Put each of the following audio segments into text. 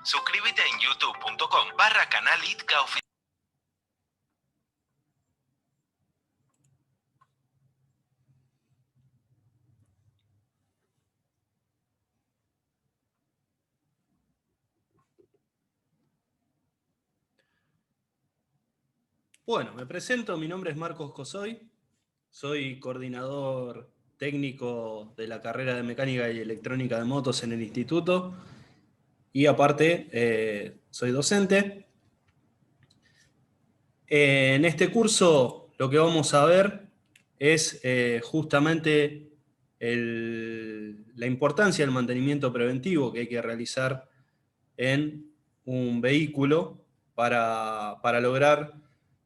Suscríbete en youtube.com/canal ITCA oficial. Bueno, me presento, mi nombre es Marcos Cosoy, soy coordinador técnico de la carrera de Mecánica y Electrónica de Motos en el instituto y aparte soy docente. En este curso lo que vamos a ver es justamente la importancia del mantenimiento preventivo que hay que realizar en un vehículo para lograr,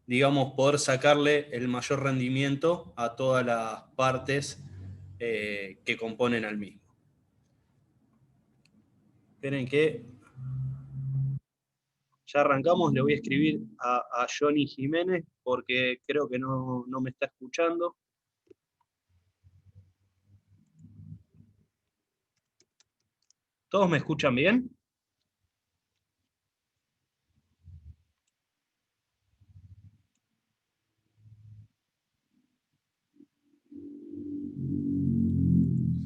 digamos, poder sacarle el mayor rendimiento a todas las partes que componen al mismo. Esperen que ya arrancamos, le voy a escribir a Johnny Jiménez porque creo que no me está escuchando. ¿Todos me escuchan bien?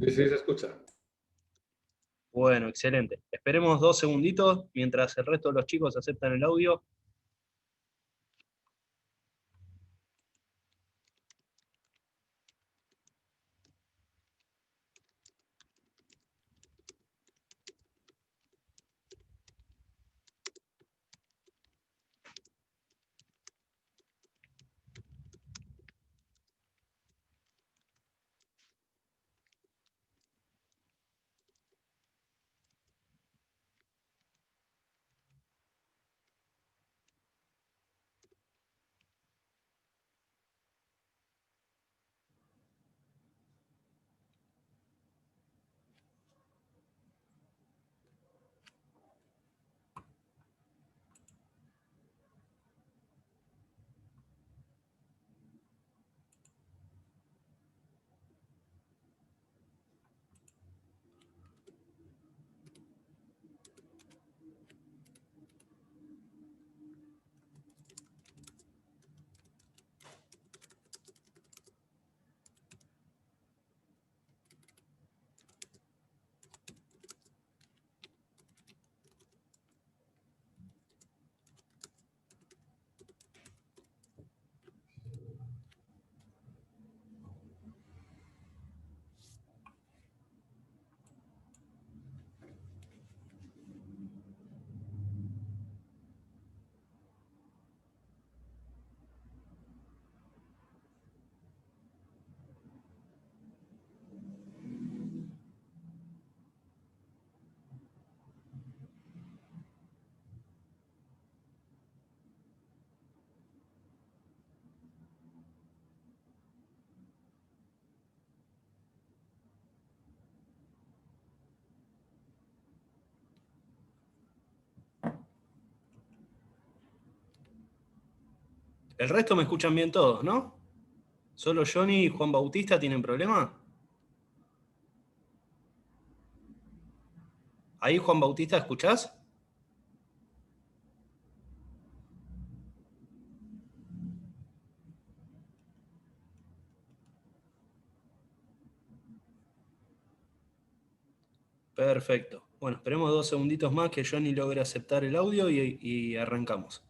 Sí, se escucha. Bueno, excelente. Esperemos 2 segunditos mientras el resto de los chicos aceptan el audio. El resto me escuchan bien todos, ¿no? ¿Solo Johnny y Juan Bautista tienen problema? Ahí, Juan Bautista, ¿escuchás? Perfecto. Bueno, esperemos 2 segunditos más que Johnny logre aceptar el audio y arrancamos.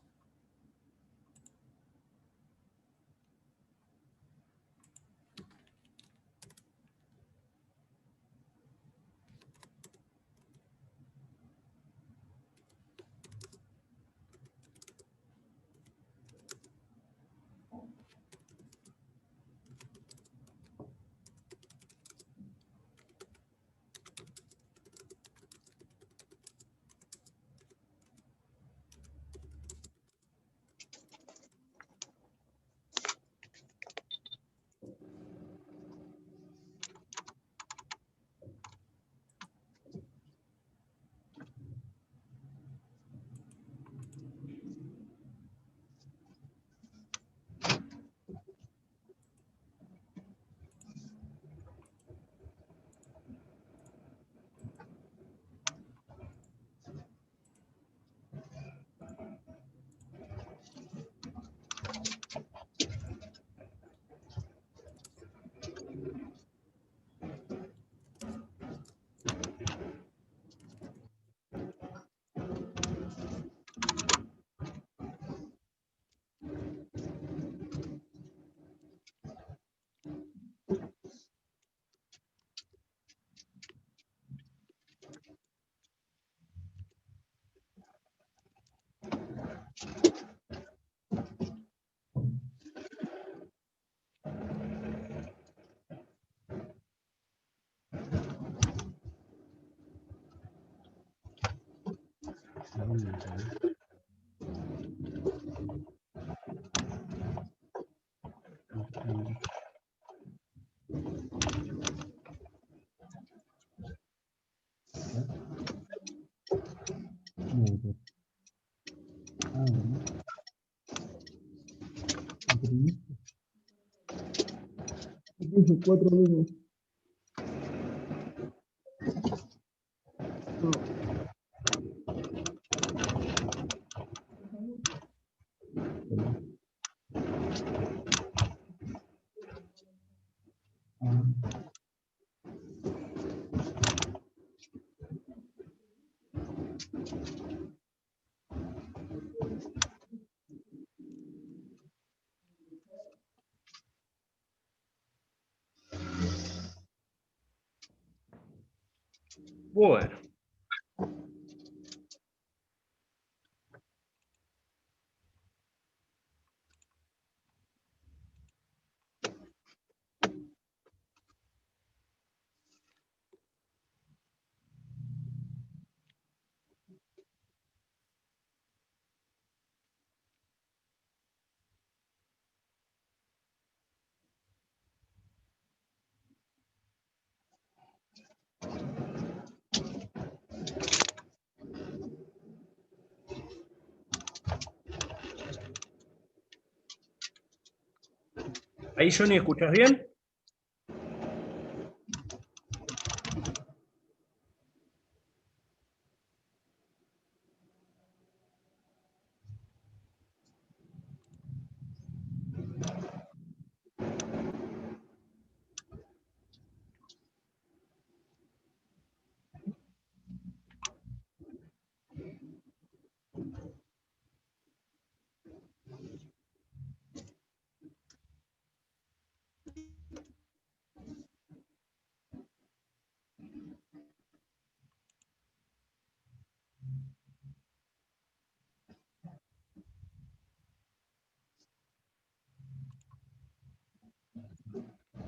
Bueno. Ahí, Johnny, ¿escuchas bien?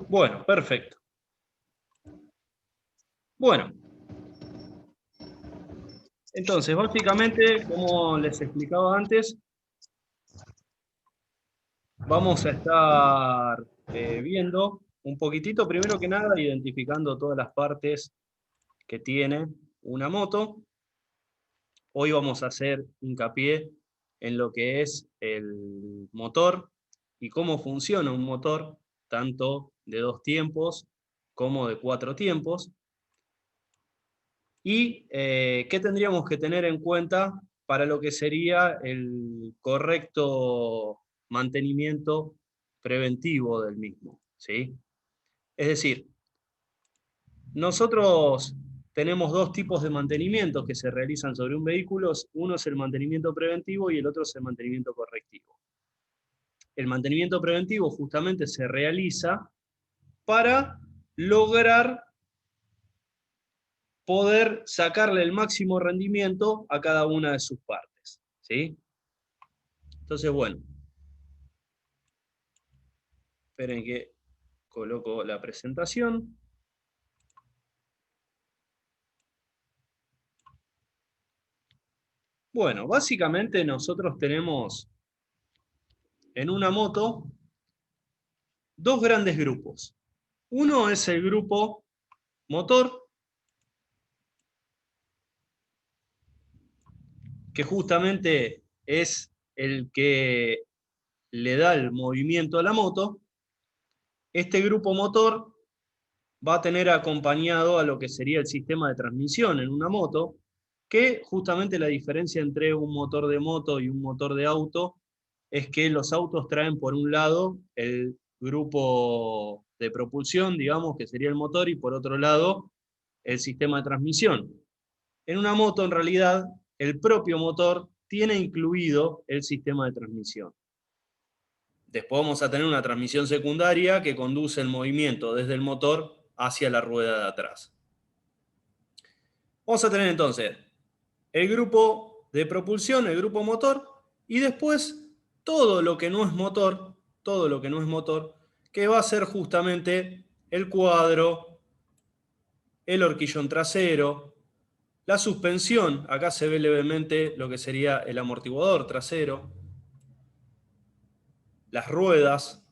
Bueno, perfecto. Bueno. Entonces, básicamente, como les explicaba antes, vamos a estar viendo un poquitito, primero que nada, identificando todas las partes que tiene una moto. Hoy vamos a hacer hincapié en lo que es el motor y cómo funciona un motor, tanto de 2 tiempos como de 4 tiempos. Y qué tendríamos que tener en cuenta para lo que sería el correcto mantenimiento preventivo del mismo, ¿sí? Es decir, nosotros tenemos 2 tipos de mantenimientos que se realizan sobre un vehículo. Uno es el mantenimiento preventivo y el otro es el mantenimiento correctivo. El mantenimiento preventivo justamente se realiza para lograr poder sacarle el máximo rendimiento a cada una de sus partes, ¿sí? Entonces, bueno, esperen que coloco la presentación. Bueno, básicamente nosotros tenemos en una moto 2 grandes grupos. Uno es el grupo motor, que justamente es el que le da el movimiento a la moto. Este grupo motor va a tener acompañado a lo que sería el sistema de transmisión en una moto, que justamente la diferencia entre un motor de moto y un motor de auto es que los autos traen por un lado el grupo de propulsión, digamos, que sería el motor, y por otro lado el sistema de transmisión. En una moto, en realidad, el propio motor tiene incluido el sistema de transmisión. Después vamos a tener una transmisión secundaria que conduce el movimiento desde el motor hacia la rueda de atrás. Vamos a tener entonces el grupo de propulsión, el grupo motor, y después todo lo que no es motor, que va a ser justamente el cuadro, el horquillón trasero, La suspensión, acá se ve levemente lo que sería el amortiguador trasero, las ruedas,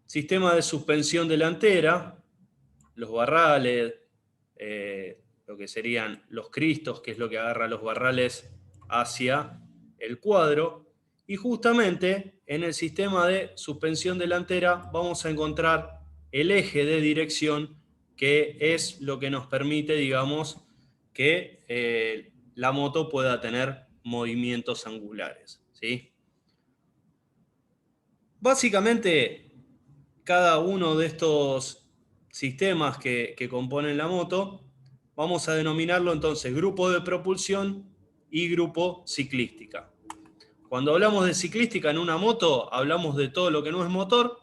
sistema de suspensión delantera, los barrales, lo que serían los cristos, que es lo que agarra los barrales hacia el cuadro, y justamente en el sistema de suspensión delantera vamos a encontrar el eje de dirección, que es lo que nos permite, digamos, que la moto pueda tener movimientos angulares, ¿sí? Básicamente, cada uno de estos sistemas que componen la moto, vamos a denominarlo entonces grupo de propulsión y grupo ciclística. Cuando hablamos de ciclística en una moto, hablamos de todo lo que no es motor.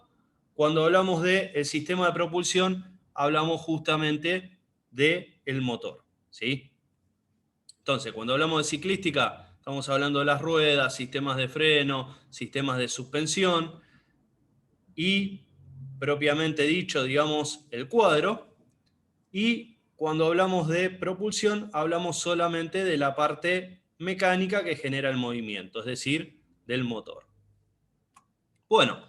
Cuando hablamos del sistema de propulsión, hablamos justamente del motor, ¿sí? Entonces, cuando hablamos de ciclística, estamos hablando de las ruedas, sistemas de freno, sistemas de suspensión y, propiamente dicho, digamos, el cuadro. Y cuando hablamos de propulsión, hablamos solamente de la parte mecánica que genera el movimiento, es decir, del motor. Bueno,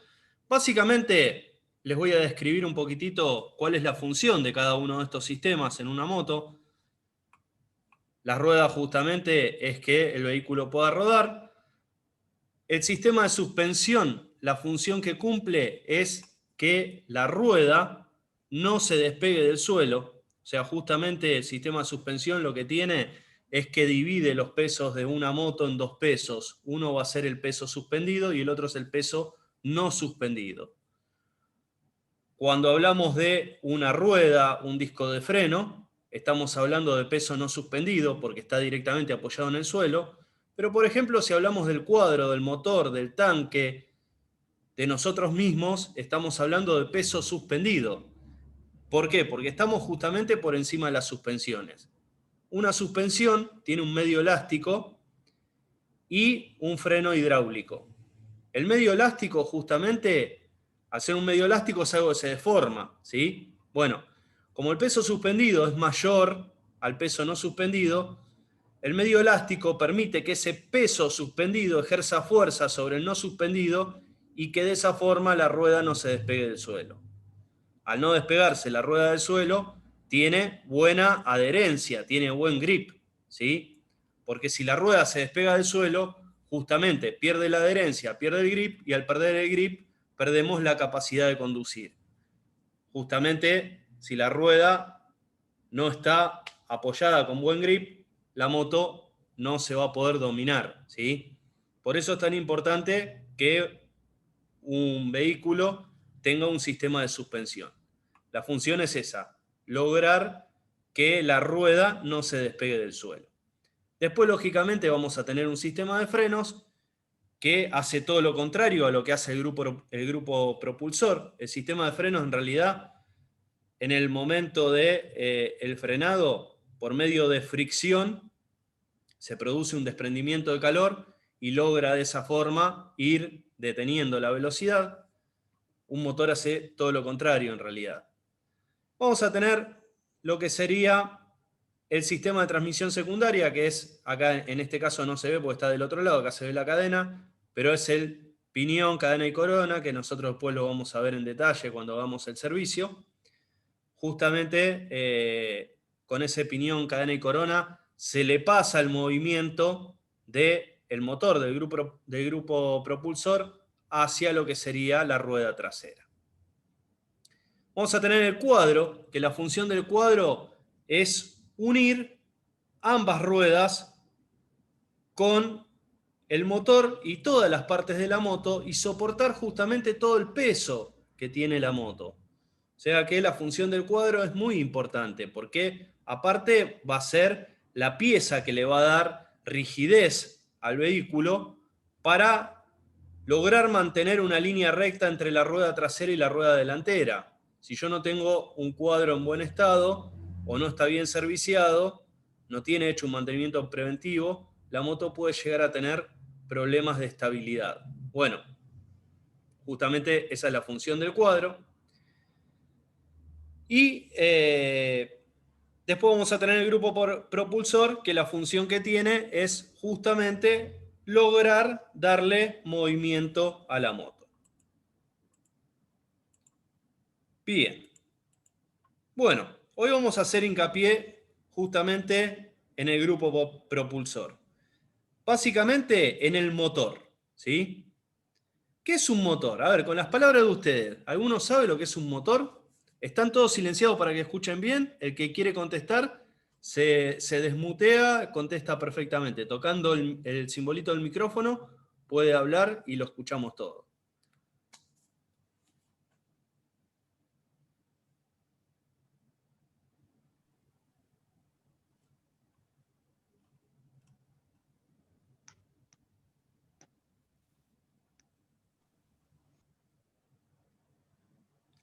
básicamente les voy a describir un poquitito cuál es la función de cada uno de estos sistemas en una moto. La rueda justamente es que el vehículo pueda rodar. El sistema de suspensión, la función que cumple es que la rueda no se despegue del suelo. O sea, justamente el sistema de suspensión lo que tiene es que divide los pesos de una moto en dos pesos. Uno va a ser el peso suspendido y el otro es el peso no suspendido. Cuando hablamos de una rueda, un disco de freno, estamos hablando de peso no suspendido porque está directamente apoyado en el suelo. Pero, por ejemplo, si hablamos del cuadro, del motor, del tanque, de nosotros mismos, estamos hablando de peso suspendido. ¿Por qué? Porque estamos justamente por encima de las suspensiones. Una suspensión tiene un medio elástico y un freno hidráulico. El medio elástico, justamente, al ser un medio elástico es algo que se deforma, ¿sí? Bueno, como el peso suspendido es mayor al peso no suspendido, el medio elástico permite que ese peso suspendido ejerza fuerza sobre el no suspendido y que de esa forma la rueda no se despegue del suelo. Al no despegarse la rueda del suelo, tiene buena adherencia, tiene buen grip, ¿sí? Porque si la rueda se despega del suelo, justamente pierde la adherencia, pierde el grip, y al perder el grip, perdemos la capacidad de conducir. Justamente, si la rueda no está apoyada con buen grip, la moto no se va a poder dominar, ¿sí? Por eso es tan importante que un vehículo tenga un sistema de suspensión. La función es esa, lograr que la rueda no se despegue del suelo. Después, lógicamente, vamos a tener un sistema de frenos que hace todo lo contrario a lo que hace el grupo propulsor. El sistema de frenos, en realidad, en el momento del frenado, por medio de fricción, se produce un desprendimiento de calor y logra de esa forma ir deteniendo la velocidad. Un motor hace todo lo contrario, en realidad. Vamos a tener lo que sería el sistema de transmisión secundaria, que es, acá en este caso no se ve porque está del otro lado, acá se ve la cadena, pero es el piñón, cadena y corona, que nosotros después lo vamos a ver en detalle cuando hagamos el servicio. Justamente con ese piñón, cadena y corona se le pasa el movimiento del motor del grupo propulsor hacia lo que sería la rueda trasera. Vamos a tener el cuadro, que la función del cuadro es unir ambas ruedas con el motor y todas las partes de la moto y soportar justamente todo el peso que tiene la moto. O sea que la función del cuadro es muy importante porque aparte va a ser la pieza que le va a dar rigidez al vehículo para lograr mantener una línea recta entre la rueda trasera y la rueda delantera. Si yo no tengo un cuadro en buen estado o no está bien serviciado, no tiene hecho un mantenimiento preventivo, la moto puede llegar a tener problemas de estabilidad. Bueno, justamente esa es la función del cuadro. Y después vamos a tener el grupo propulsor, que la función que tiene es justamente lograr darle movimiento a la moto. Bien. Bueno, hoy vamos a hacer hincapié justamente en el grupo propulsor. Básicamente en el motor, ¿sí? ¿Qué es un motor? A ver, con las palabras de ustedes, ¿alguno sabe lo que es un motor? ¿Están todos silenciados para que escuchen bien? El que quiere contestar se desmutea, contesta perfectamente. Tocando el simbolito del micrófono puede hablar y lo escuchamos todo.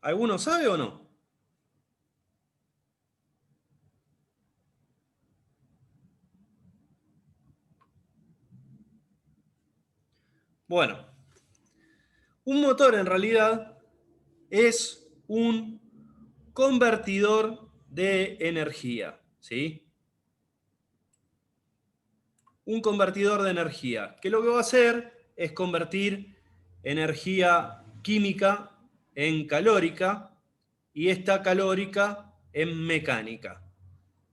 ¿Alguno sabe o no? Bueno, un motor en realidad es un convertidor de energía, ¿sí? Un convertidor de energía, que lo que va a hacer es convertir energía química en calórica y esta calórica en mecánica.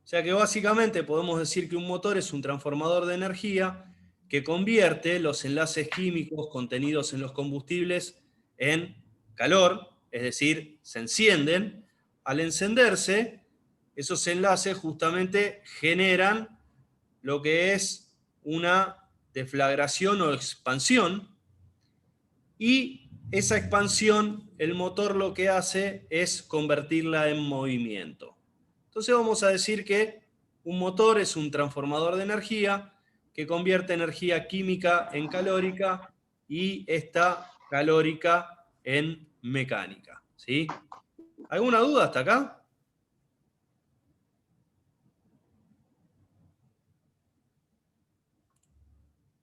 O sea que básicamente podemos decir que un motor es un transformador de energía que convierte los enlaces químicos contenidos en los combustibles en calor, es decir, se encienden. Al encenderse, esos enlaces justamente generan lo que es una deflagración o expansión, y esa expansión, el motor lo que hace es convertirla en movimiento. Entonces vamos a decir que un motor es un transformador de energía que convierte energía química en calórica y esta calórica en mecánica, ¿sí? ¿Alguna duda hasta acá?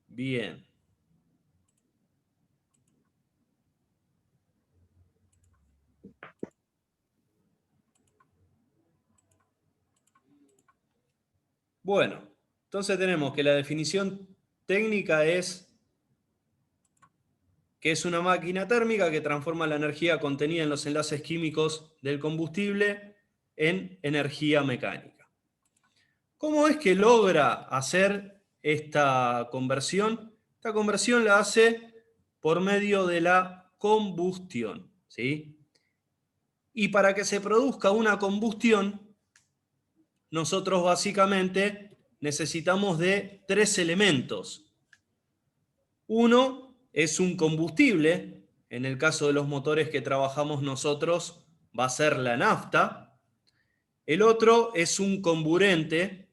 Bien. Bueno, entonces tenemos que la definición técnica es que es una máquina térmica que transforma la energía contenida en los enlaces químicos del combustible en energía mecánica. ¿Cómo es que logra hacer esta conversión? Esta conversión la hace por medio de la combustión, ¿sí? Y para que se produzca una combustión, nosotros básicamente necesitamos de tres elementos. Uno es un combustible, en el caso de los motores que trabajamos nosotros va a ser la nafta. El otro es un comburente,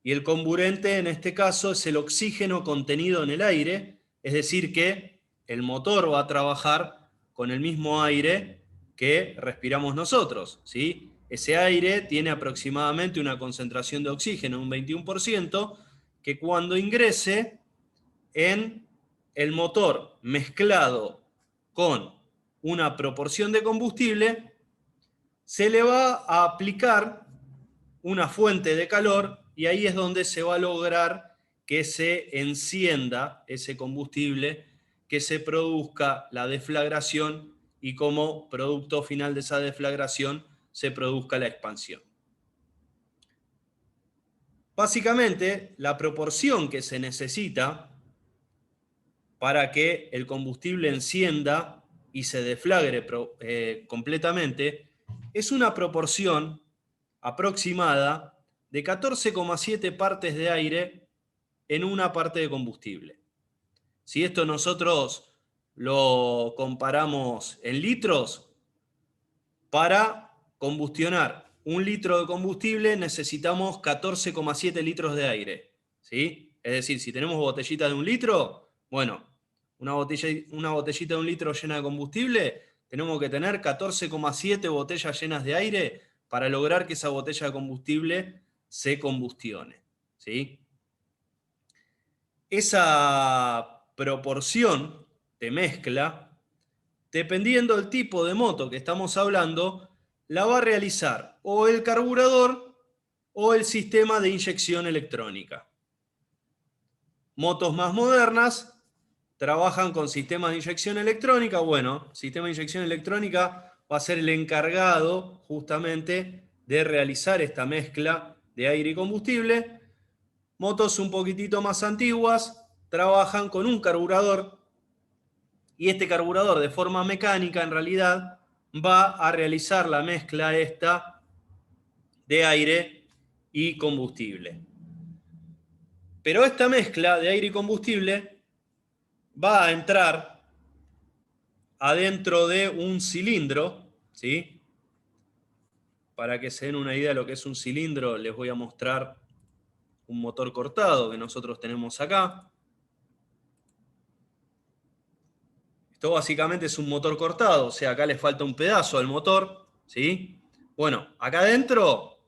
y el comburente en este caso es el oxígeno contenido en el aire, es decir que el motor va a trabajar con el mismo aire que respiramos nosotros, ¿sí? Ese aire tiene aproximadamente una concentración de oxígeno, un 21%, que cuando ingrese en el motor mezclado con una proporción de combustible, se le va a aplicar una fuente de calor y ahí es donde se va a lograr que se encienda ese combustible, que se produzca la deflagración y como producto final de esa deflagración se produzca la expansión. Básicamente, la proporción que se necesita para que el combustible encienda y se deflagre completamente es una proporción aproximada de 14,7 partes de aire en una parte de combustible. Si esto nosotros lo comparamos en litros, para combustionar 1 litro de combustible necesitamos 14,7 litros de aire, ¿sí? Es decir, si tenemos botellitas de 1 litro, bueno, una botellita de 1 litro llena de combustible, tenemos que tener 14,7 botellas llenas de aire para lograr que esa botella de combustible se combustione, ¿sí? Esa proporción de mezcla, dependiendo del tipo de moto que estamos hablando, la va a realizar o el carburador o el sistema de inyección electrónica. Motos más modernas trabajan con sistemas de inyección electrónica. Bueno, sistema de inyección electrónica va a ser el encargado justamente de realizar esta mezcla de aire y combustible. Motos un poquitito más antiguas trabajan con un carburador y este carburador de forma mecánica en realidad va a realizar la mezcla esta de aire y combustible. Pero esta mezcla de aire y combustible va a entrar adentro de un cilindro, ¿sí? Para que se den una idea de lo que es un cilindro, les voy a mostrar un motor cortado que nosotros tenemos acá. Esto básicamente es un motor cortado, o sea, acá le falta un pedazo al motor, ¿sí? Bueno, acá adentro,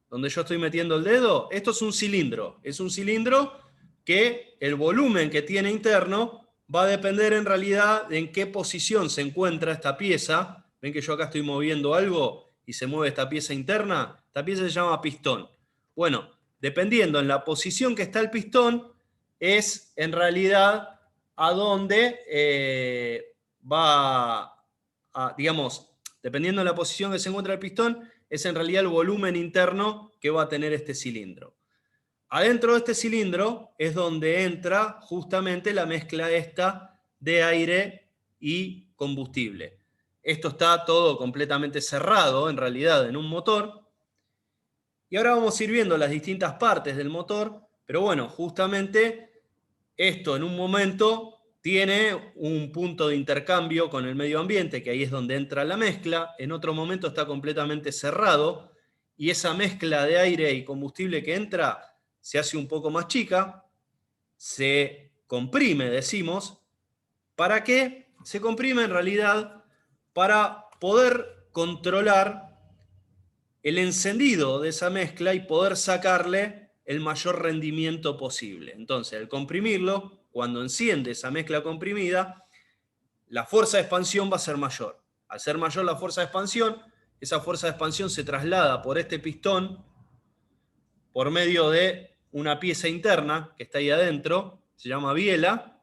donde yo estoy metiendo el dedo, esto es un cilindro. Es un cilindro que el volumen que tiene interno va a depender en realidad de en qué posición se encuentra esta pieza. Ven que yo acá estoy moviendo algo y se mueve esta pieza interna. Esta pieza se llama pistón. Bueno, dependiendo en la posición que está el pistón, es en realidad a dónde va a, digamos, dependiendo de la posición que se encuentra el pistón, es en realidad el volumen interno que va a tener este cilindro. Adentro de este cilindro es donde entra justamente la mezcla esta de aire y combustible. Esto está todo completamente cerrado en realidad en un motor. Y ahora vamos a ir viendo las distintas partes del motor, pero bueno, justamente esto en un momento tiene un punto de intercambio con el medio ambiente, que ahí es donde entra la mezcla. En otro momento está completamente cerrado y esa mezcla de aire y combustible que entra se hace un poco más chica, se comprime, decimos. ¿Para qué? Se comprime en realidad para poder controlar el encendido de esa mezcla y poder sacarle el mayor rendimiento posible. Entonces, al comprimirlo, cuando enciende esa mezcla comprimida, la fuerza de expansión va a ser mayor. Al ser mayor la fuerza de expansión, esa fuerza de expansión se traslada por este pistón por medio de una pieza interna que está ahí adentro, se llama biela.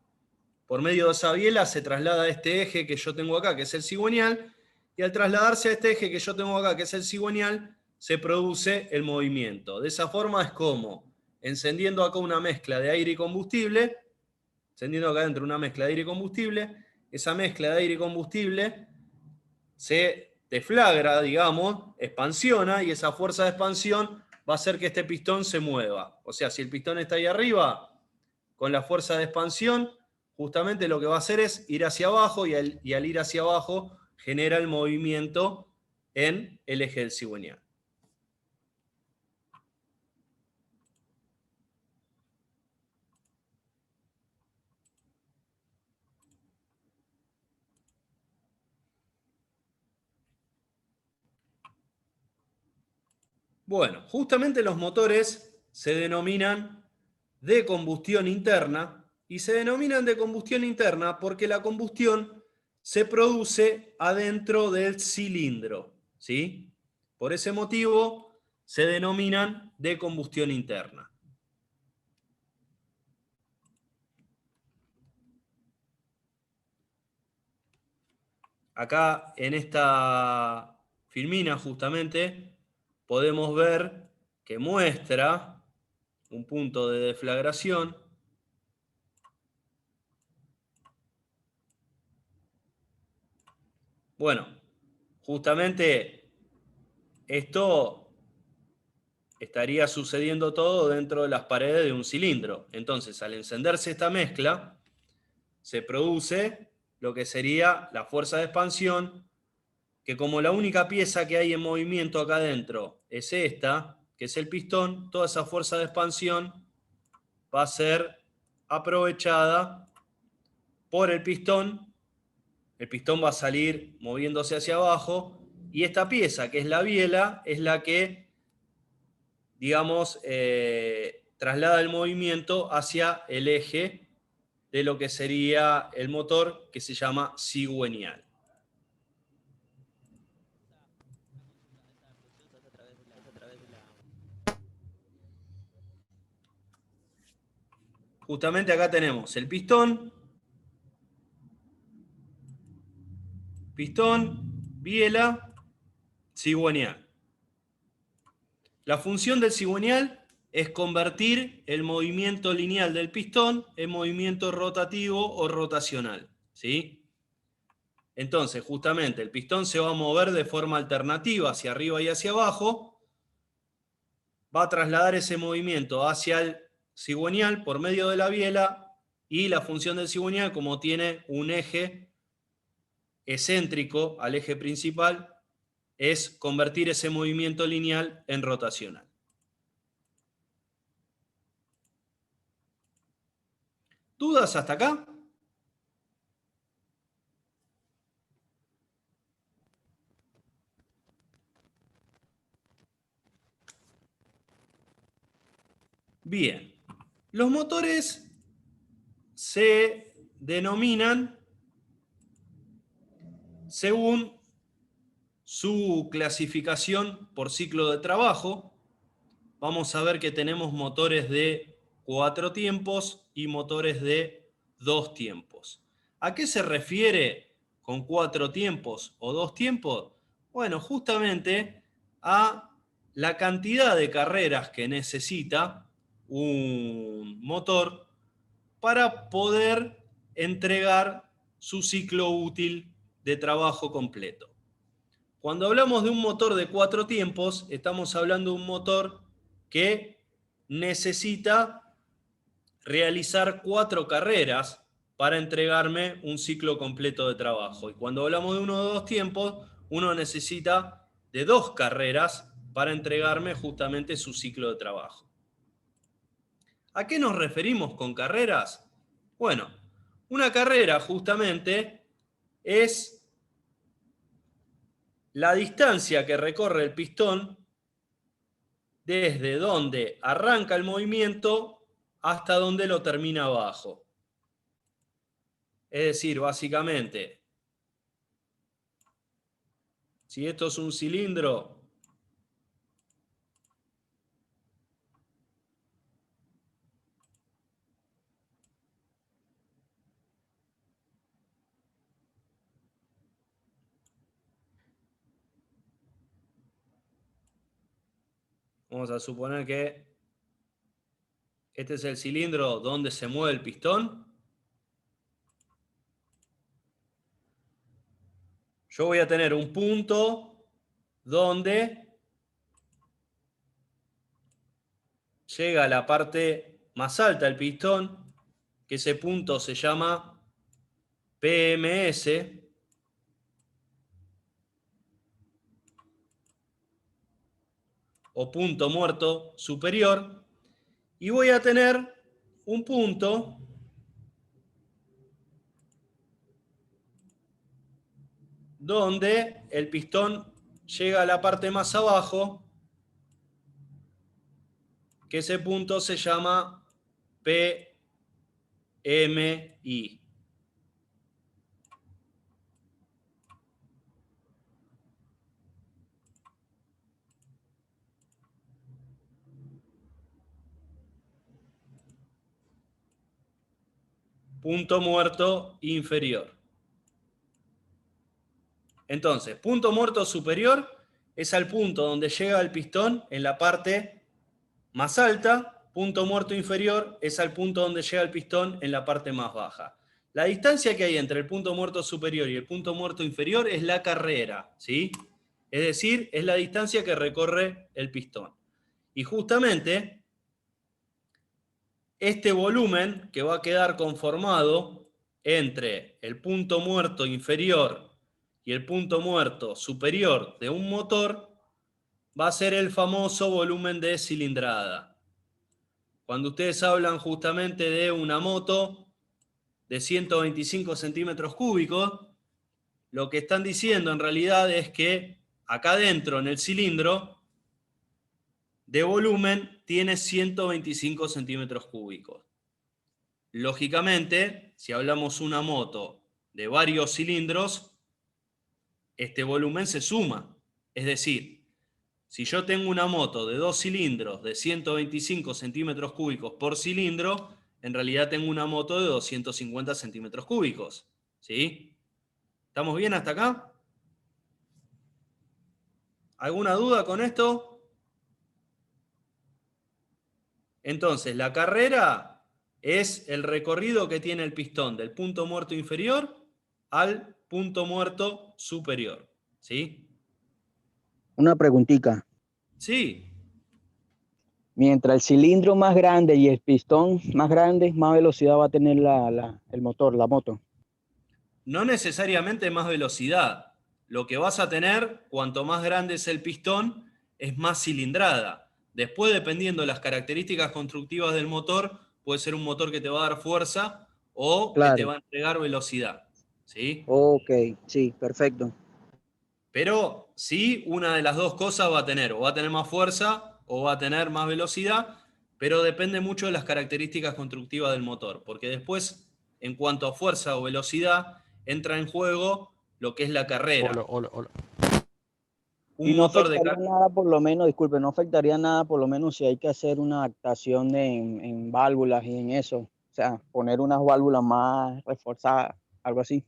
Por medio de esa biela se traslada a este eje que yo tengo acá, que es el cigüeñal, y al trasladarse a este eje que yo tengo acá, que es el cigüeñal, se produce el movimiento. De esa forma es como, encendiendo acá una mezcla de aire y combustible, encendiendo acá adentro una mezcla de aire y combustible, esa mezcla de aire y combustible se deflagra, digamos, expansiona, y esa fuerza de expansión va a hacer que este pistón se mueva. O sea, si el pistón está ahí arriba, con la fuerza de expansión, justamente lo que va a hacer es ir hacia abajo y al ir hacia abajo genera el movimiento en el eje del cigüeñal. Bueno, justamente los motores se denominan de combustión interna y se denominan de combustión interna porque la combustión se produce adentro del cilindro, ¿sí? Por ese motivo se denominan de combustión interna. Acá en esta filmina justamente podemos ver que muestra un punto de deflagración. Bueno, justamente esto estaría sucediendo todo dentro de las paredes de un cilindro. Entonces, al encenderse esta mezcla, se produce lo que sería la fuerza de expansión, que como la única pieza que hay en movimiento acá adentro es esta, que es el pistón, toda esa fuerza de expansión va a ser aprovechada por el pistón va a salir moviéndose hacia abajo, y esta pieza, que es la biela, es la que, digamos, traslada el movimiento hacia el eje de lo que sería el motor, que se llama cigüeñal. justamente acá tenemos el pistón, biela, cigüeñal. La función del cigüeñal es convertir el movimiento lineal del pistón en movimiento rotativo o rotacional, ¿sí? Entonces, justamente, el pistón se va a mover de forma alternativa hacia arriba y hacia abajo, va a trasladar ese movimiento hacia el cigüeñal por medio de la biela, y la función del cigüeñal, como tiene un eje excéntrico al eje principal, es convertir ese movimiento lineal en rotacional. ¿Dudas hasta acá? Bien. Los motores se denominan según su clasificación por ciclo de trabajo. Vamos a ver que tenemos motores de 4 tiempos y motores de 2 tiempos. ¿A qué se refiere con 4 tiempos o 2 tiempos? Bueno, justamente a la cantidad de carreras que necesita un motor para poder entregar su ciclo útil de trabajo completo. Cuando hablamos de un motor de 4 tiempos, estamos hablando de un motor que necesita realizar 4 carreras para entregarme un ciclo completo de trabajo. Y cuando hablamos de uno de 2 tiempos, uno necesita de 2 carreras para entregarme justamente su ciclo de trabajo. ¿A qué nos referimos con carreras? Bueno, una carrera justamente es la distancia que recorre el pistón desde donde arranca el movimiento hasta donde lo termina abajo. Es decir, básicamente, si esto es un cilindro, vamos a suponer que este es el cilindro donde se mueve el pistón. Yo voy a tener un punto donde llega a la parte más alta del pistón, que ese punto se llama PMS, o punto muerto superior, y voy a tener un punto donde el pistón llega a la parte más abajo, que ese punto se llama PMI. Punto muerto inferior. Entonces, punto muerto superior es al punto donde llega el pistón en la parte más alta. Punto muerto inferior es al punto donde llega el pistón en la parte más baja. La distancia que hay entre el punto muerto superior y el punto muerto inferior es la carrera, ¿sí? Es decir, es la distancia que recorre el pistón. Y justamente este volumen que va a quedar conformado entre el punto muerto inferior y el punto muerto superior de un motor va a ser el famoso volumen de cilindrada. Cuando ustedes hablan justamente de una moto de 125 centímetros cúbicos, lo que están diciendo en realidad es que acá dentro, en el cilindro, de volumen tiene 125 centímetros cúbicos. Lógicamente, si hablamos una moto de varios cilindros, este volumen se suma. Es decir, si yo tengo una moto de 2 cilindros de 125 centímetros cúbicos por cilindro, en realidad tengo una moto de 250 centímetros cúbicos. ¿Sí? ¿Estamos bien hasta acá? ¿Alguna duda con esto? Entonces, la carrera es el recorrido que tiene el pistón del punto muerto inferior al punto muerto superior. ¿Sí? Una preguntita. Sí. Mientras el cilindro más grande y el pistón más grande, más velocidad va a tener el motor, la moto. No necesariamente más velocidad. Lo que vas a tener, cuanto más grande es el pistón, es más cilindrada. Después, dependiendo de las características constructivas del motor, puede ser un motor que te va a dar fuerza o que te Claro. va a entregar velocidad. ¿Sí? Ok, sí, perfecto. Pero sí, una de las dos cosas va a tener, o va a tener más fuerza o va a tener más velocidad, pero depende mucho de las características constructivas del motor, porque después, en cuanto a fuerza o velocidad, entra en juego lo que es la carrera. Hola. Y Un no motor de afectaría carrera. nada, por lo menos, disculpe, no afectaría nada, por lo menos, si hay que hacer una adaptación en válvulas y en eso. O sea, poner unas válvulas más reforzadas, algo así.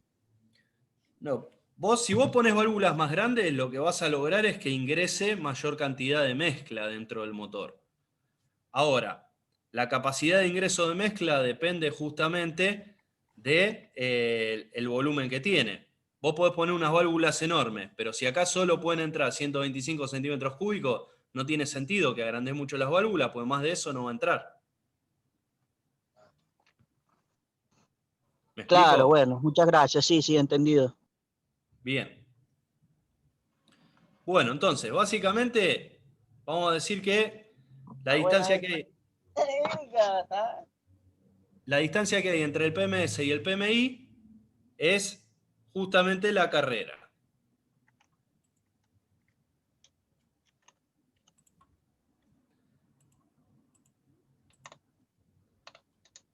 No, si vos pones válvulas más grandes, lo que vas a lograr es que ingrese mayor cantidad de mezcla dentro del motor. Ahora, la capacidad de ingreso de mezcla depende justamente de, el volumen que tiene. Vos podés poner unas válvulas enormes, pero si acá solo pueden entrar 125 centímetros cúbicos, no tiene sentido que agrandes mucho las válvulas, pues más de eso no va a entrar. ¿Me Claro, explico? bueno, muchas gracias. Sí, sí, entendido. Bien. Bueno, entonces, básicamente, vamos a decir que la distancia que hay, la distancia que hay entre el PMS y el PMI es justamente la carrera.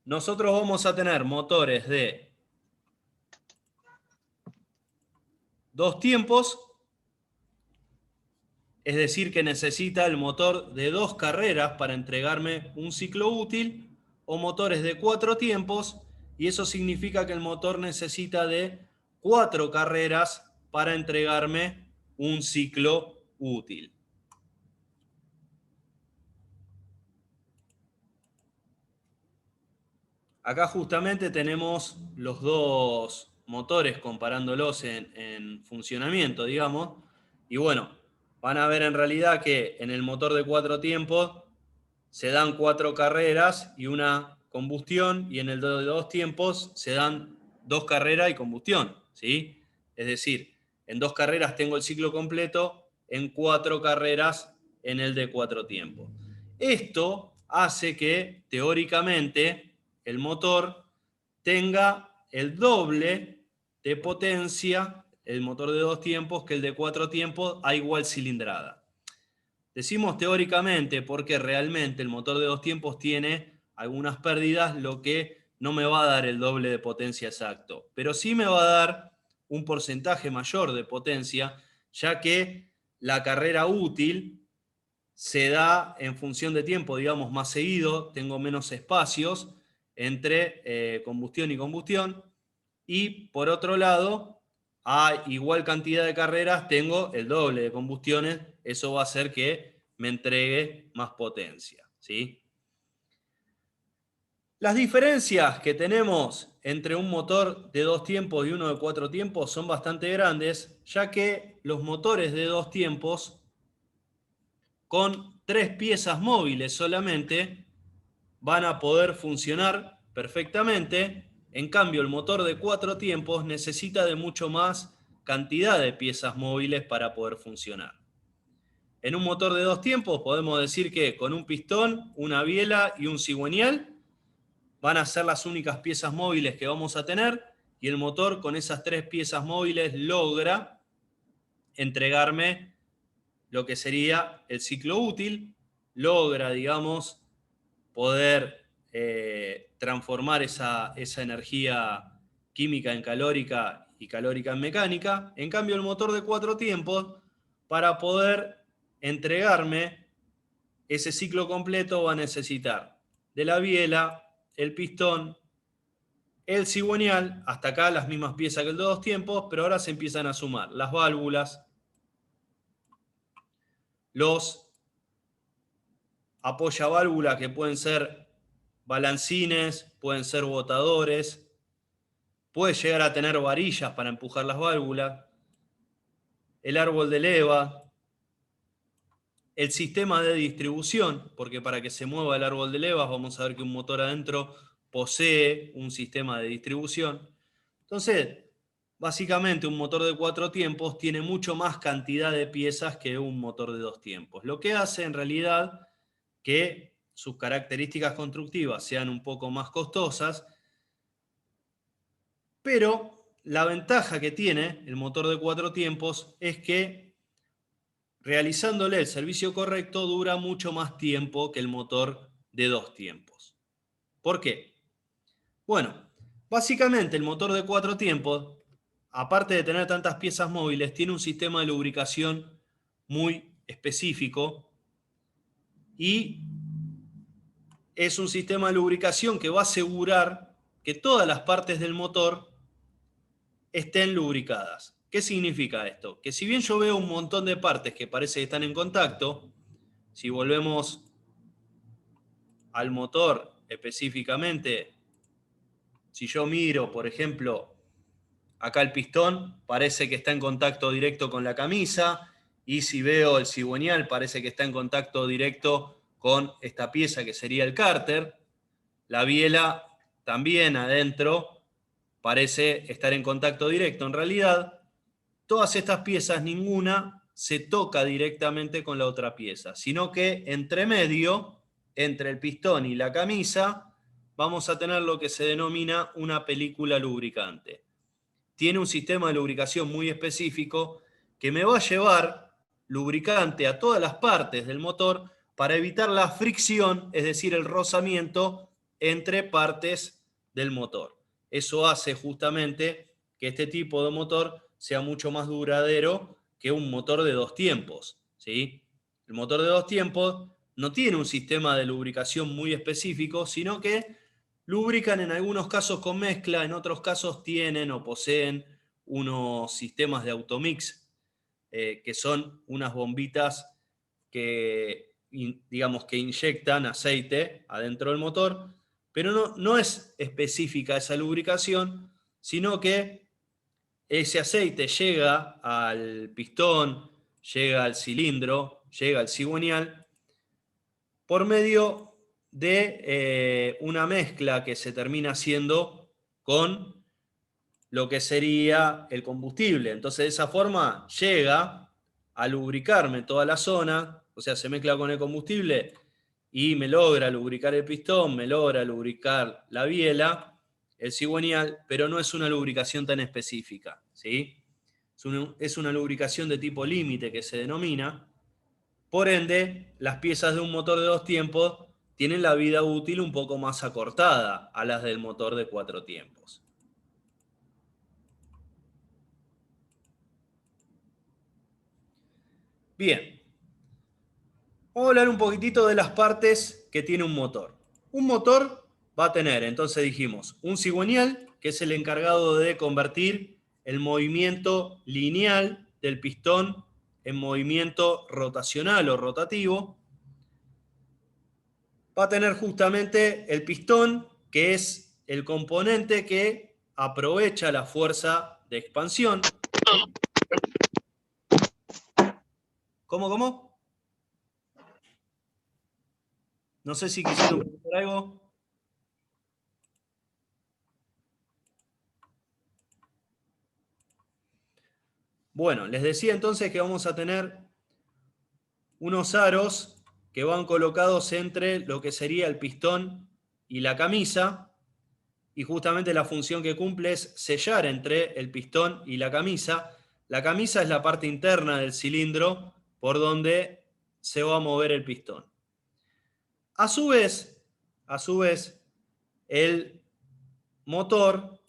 Nosotros vamos a tener motores de 2 tiempos, es decir, que necesita el motor de 2 carreras para entregarme un ciclo útil, o motores de 4 tiempos, y eso significa que el motor necesita de 4 carreras para entregarme un ciclo útil. Acá justamente tenemos los dos motores comparándolos en funcionamiento, digamos. Y bueno, van a ver en realidad que en el motor de 4 tiempos se dan 4 carreras y una combustión, y en el de 2 tiempos se dan 2 carreras y combustión, ¿sí? Es decir, en 2 carreras tengo el ciclo completo, en 4 carreras en el de 4 tiempos. Esto hace que, teóricamente, el motor tenga el doble de potencia, el motor de 2 tiempos, que el de 4 tiempos a igual cilindrada. Decimos teóricamente porque realmente el motor de 2 tiempos tiene algunas pérdidas, lo que no me va a dar el doble de potencia exacto, pero sí me va a dar un porcentaje mayor de potencia, ya que la carrera útil se da en función de tiempo, digamos, más seguido, tengo menos espacios entre combustión y combustión, y por otro lado, a igual cantidad de carreras tengo el doble de combustiones, eso va a hacer que me entregue más potencia, ¿sí? Las diferencias que tenemos entre un motor de 2 tiempos y uno de 4 tiempos son bastante grandes, ya que los motores de 2 tiempos con 3 piezas móviles solamente van a poder funcionar perfectamente. En cambio, el motor de 4 tiempos necesita de mucho más cantidad de piezas móviles para poder funcionar. En un motor de 2 tiempos podemos decir que con un pistón, una biela y un cigüeñal van a ser las únicas piezas móviles que vamos a tener, y el motor con esas 3 piezas móviles logra entregarme lo que sería el ciclo útil, logra, digamos, poder transformar esa energía química en calórica y calórica en mecánica. En cambio, el motor de 4 tiempos, para poder entregarme ese ciclo completo, va a necesitar de la biela, el pistón, el cigüeñal, hasta acá las mismas piezas que el de 2 tiempos, pero ahora se empiezan a sumar las válvulas, los apoyaválvulas que pueden ser balancines, pueden ser botadores, puede llegar a tener varillas para empujar las válvulas, el árbol de leva, el sistema de distribución, porque para que se mueva el árbol de levas vamos a ver que un motor adentro posee un sistema de distribución. Entonces, básicamente un motor de 4 tiempos tiene mucho más cantidad de piezas que un motor de 2 tiempos. Lo que hace en realidad que sus características constructivas sean un poco más costosas, pero la ventaja que tiene el motor de 4 tiempos es que realizándole el servicio correcto dura mucho más tiempo que el motor de 2 tiempos. ¿Por qué? Bueno, básicamente el motor de 4 tiempos, aparte de tener tantas piezas móviles, tiene un sistema de lubricación muy específico y es un sistema de lubricación que va a asegurar que todas las partes del motor estén lubricadas. ¿Qué significa esto? Que si bien yo veo un montón de partes que parece que están en contacto, si volvemos al motor específicamente, si yo miro, por ejemplo, acá el pistón, parece que está en contacto directo con la camisa, y si veo el cigüeñal, parece que está en contacto directo con esta pieza que sería el cárter. La biela también adentro parece estar en contacto directo. En realidad, todas estas piezas, ninguna se toca directamente con la otra pieza, sino que entre medio, entre el pistón y la camisa, vamos a tener lo que se denomina una película lubricante. Tiene un sistema de lubricación muy específico que me va a llevar lubricante a todas las partes del motor para evitar la fricción, es decir, el rozamiento entre partes del motor. Eso hace justamente que este tipo de motor sea mucho más duradero que un motor de 2 tiempos, ¿sí? El motor de 2 tiempos no tiene un sistema de lubricación muy específico, sino que lubrican en algunos casos con mezcla, en otros casos tienen o poseen unos sistemas de automix, que son unas bombitas que, digamos, que inyectan aceite adentro del motor, pero no es específica esa lubricación, sino que ese aceite llega al pistón, llega al cilindro, llega al cigüeñal, por medio de una mezcla que se termina haciendo con lo que sería el combustible. Entonces, de esa forma llega a lubricarme toda la zona, o sea, se mezcla con el combustible y me logra lubricar el pistón, me logra lubricar la biela, el cigüeñal, pero no es una lubricación tan específica, ¿sí? Es una lubricación de tipo límite que se denomina. Por ende, las piezas de un motor de 2 tiempos tienen la vida útil un poco más acortada a las del motor de 4 tiempos. Bien, vamos a hablar un poquitito de las partes que tiene un motor. Un motor va a tener, entonces dijimos, un cigüeñal, que es el encargado de convertir el movimiento lineal del pistón en movimiento rotacional o rotativo. Va a tener justamente el pistón, que es el componente que aprovecha la fuerza de expansión. ¿Cómo? No sé si quisieron preguntar algo. Bueno, les decía entonces que vamos a tener unos aros que van colocados entre lo que sería el pistón y la camisa, y justamente la función que cumple es sellar entre el pistón y la camisa. La camisa es la parte interna del cilindro por donde se va a mover el pistón. A su vez, el motor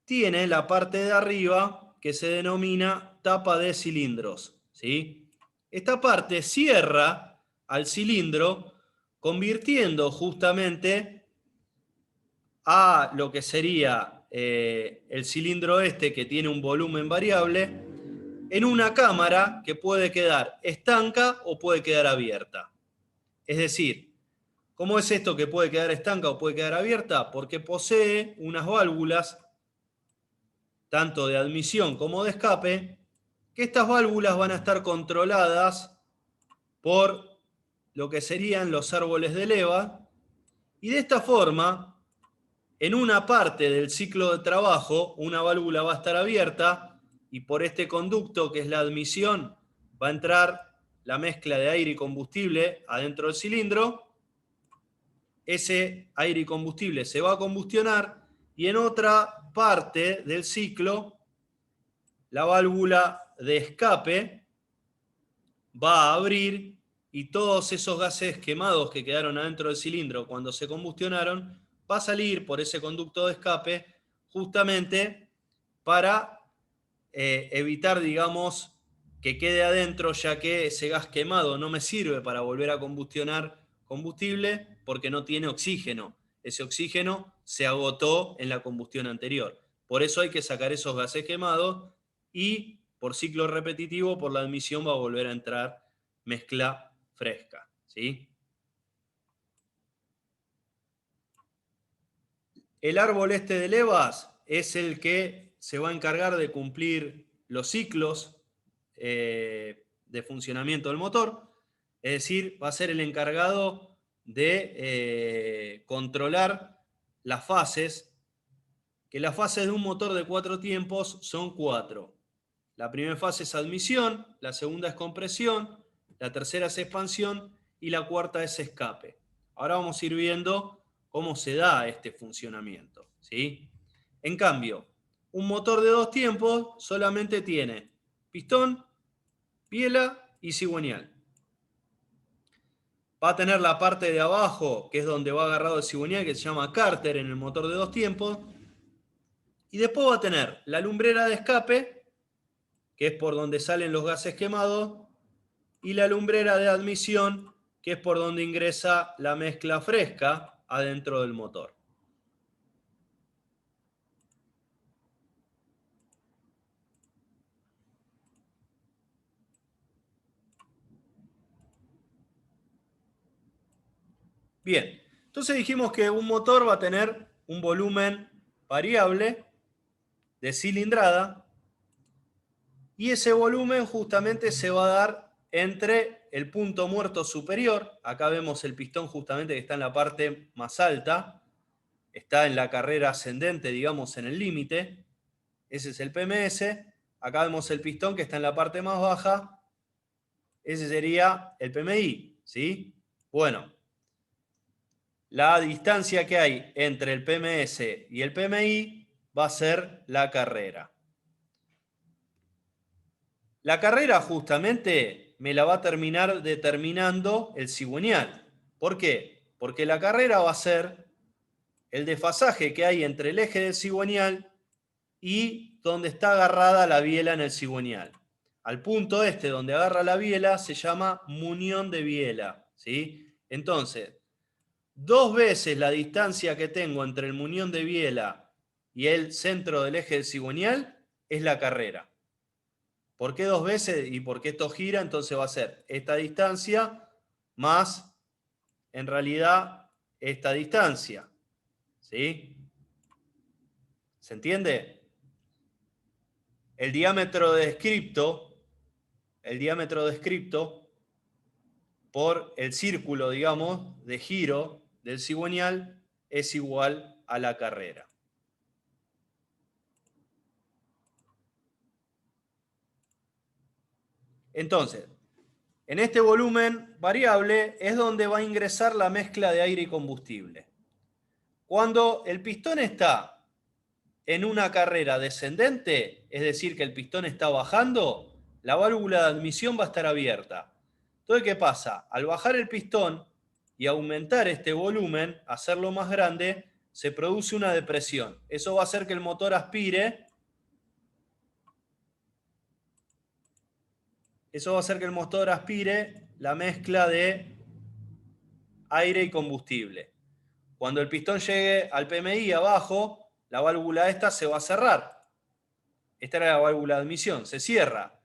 tiene la parte de arriba que se denomina tapa de cilindros, ¿sí? Esta parte cierra al cilindro, convirtiendo justamente a lo que sería el cilindro este que tiene un volumen variable en una cámara que puede quedar estanca o puede quedar abierta. Es decir, ¿cómo es esto que puede quedar estanca o puede quedar abierta? Porque posee unas válvulas, tanto de admisión como de escape, que estas válvulas van a estar controladas por lo que serían los árboles de leva, y de esta forma, en una parte del ciclo de trabajo, una válvula va a estar abierta y por este conducto, que es la admisión, va a entrar la mezcla de aire y combustible adentro del cilindro. Ese aire y combustible se va a combustionar y en otra parte del ciclo, la válvula de escape va a abrir y todos esos gases quemados que quedaron adentro del cilindro cuando se combustionaron, va a salir por ese conducto de escape justamente para evitar, digamos, que quede adentro, ya que ese gas quemado no me sirve para volver a combustionar combustible porque no tiene oxígeno. Ese oxígeno se agotó en la combustión anterior. Por eso hay que sacar esos gases quemados y por ciclo repetitivo, por la admisión, va a volver a entrar mezcla fresca, ¿sí? El árbol este de levas es el que se va a encargar de cumplir los ciclos de funcionamiento del motor, es decir, va a ser el encargado de controlar las fases, que las fases de un motor de 4 tiempos son 4. La primera fase es admisión, la segunda es compresión, la tercera es expansión y la cuarta es escape. Ahora vamos a ir viendo cómo se da este funcionamiento, ¿sí? En cambio, un motor de 2 tiempos solamente tiene pistón, biela y cigüeñal. Va a tener la parte de abajo, que es donde va agarrado el cigüeñal, que se llama cárter en el motor de 2 tiempos. Y después va a tener la lumbrera de escape, que es por donde salen los gases quemados, y la lumbrera de admisión, que es por donde ingresa la mezcla fresca adentro del motor. Bien, entonces dijimos que un motor va a tener un volumen variable de cilindrada y ese volumen justamente se va a dar entre el punto muerto superior. Acá vemos el pistón justamente que está en la parte más alta, está en la carrera ascendente, digamos, en el límite. Ese es el PMS. Acá vemos el pistón que está en la parte más baja. Ese sería el PMI, ¿sí? Bueno, la distancia que hay entre el PMS y el PMI va a ser la carrera. La carrera justamente me la va a terminar determinando el cigüeñal. ¿Por qué? Porque la carrera va a ser el desfasaje que hay entre el eje del cigüeñal y donde está agarrada la biela en el cigüeñal. Al punto este donde agarra la biela se llama munión de biela, ¿sí? Entonces, 2 veces la distancia que tengo entre el munión de biela y el centro del eje del cigüeñal es la carrera. ¿Por qué 2 veces? Y porque esto gira, entonces va a ser esta distancia más, en realidad, esta distancia. ¿Sí? ¿Se entiende? El diámetro descripto por el círculo, digamos, de giro del cigüeñal es igual a la carrera. Entonces, en este volumen variable es donde va a ingresar la mezcla de aire y combustible. Cuando el pistón está en una carrera descendente, es decir, que el pistón está bajando, la válvula de admisión va a estar abierta. Entonces, ¿qué pasa? Al bajar el pistón y aumentar este volumen, hacerlo más grande, se produce una depresión. Eso va a hacer que el motor aspire. Eso va a hacer que el motor aspire la mezcla de aire y combustible. Cuando el pistón llegue al PMI abajo, la válvula esta se va a cerrar. Esta era la válvula de admisión, se cierra.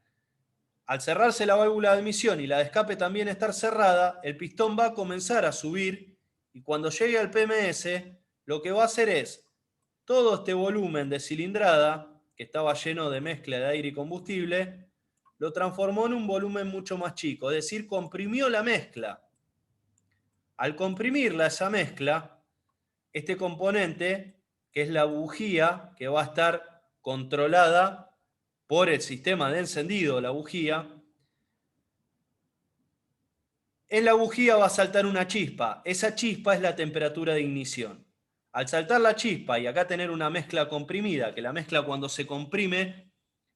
Al cerrarse la válvula de admisión y la de escape también estar cerrada, el pistón va a comenzar a subir y cuando llegue al PMS, lo que va a hacer es todo este volumen de cilindrada, que estaba lleno de mezcla de aire y combustible, lo transformó en un volumen mucho más chico, es decir, comprimió la mezcla. Al comprimirla, esa mezcla, este componente, que es la bujía, que va a estar controlada por el sistema de encendido, la bujía, en la bujía va a saltar una chispa. Esa chispa es la temperatura de ignición. Al saltar la chispa y acá tener una mezcla comprimida, que la mezcla cuando se comprime,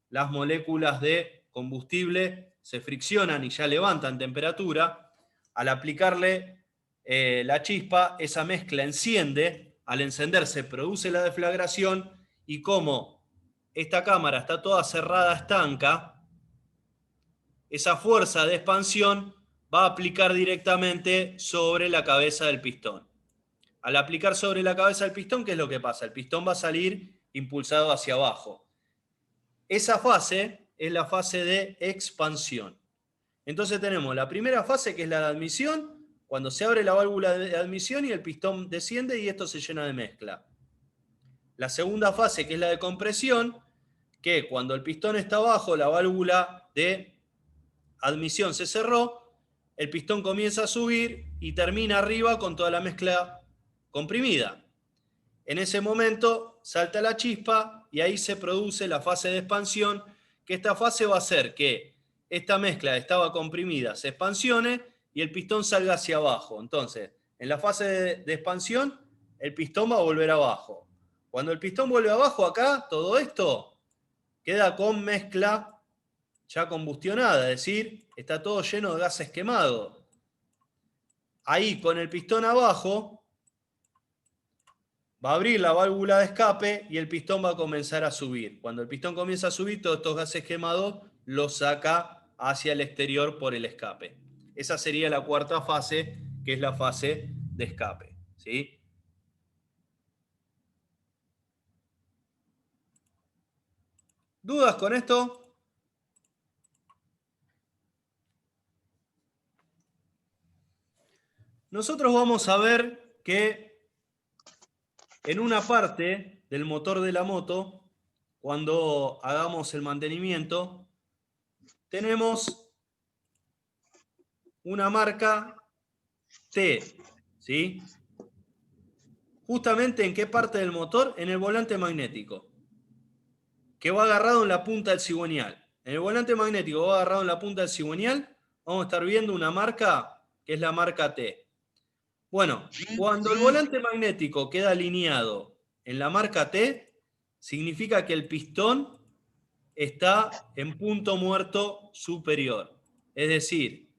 las moléculas de combustible se friccionan y ya levantan temperatura, al aplicarle la chispa, esa mezcla enciende, al encenderse produce la deflagración y como esta cámara está toda cerrada, estanca, esa fuerza de expansión va a aplicar directamente sobre la cabeza del pistón. Al aplicar sobre la cabeza del pistón, ¿qué es lo que pasa? El pistón va a salir impulsado hacia abajo. Esa fase es la fase de expansión. Entonces tenemos la primera fase, que es la de admisión, cuando se abre la válvula de admisión y el pistón desciende y esto se llena de mezcla. La segunda fase, que es la de compresión, que cuando el pistón está abajo, la válvula de admisión se cerró, el pistón comienza a subir y termina arriba con toda la mezcla comprimida. En ese momento salta la chispa y ahí se produce la fase de expansión, que esta fase va a hacer que esta mezcla estaba comprimida se expansione y el pistón salga hacia abajo. Entonces, en la fase de expansión, el pistón va a volver abajo. Cuando el pistón vuelve abajo acá, todo esto queda con mezcla ya combustionada, es decir, está todo lleno de gases quemados. Ahí, con el pistón abajo, va a abrir la válvula de escape y el pistón va a comenzar a subir. Cuando el pistón comienza a subir, todos estos gases quemados los saca hacia el exterior por el escape. Esa sería la cuarta fase, que es la fase de escape, ¿sí? ¿Dudas con esto? Nosotros vamos a ver que en una parte del motor de la moto, cuando hagamos el mantenimiento, tenemos una marca T, ¿sí? Justamente ¿en qué parte del motor? En el volante magnético, que va agarrado en la punta del cigüeñal. En el volante magnético va agarrado en la punta del cigüeñal, vamos a estar viendo una marca que es la marca T. Bueno, cuando el volante magnético queda alineado en la marca T, significa que el pistón está en punto muerto superior. Es decir,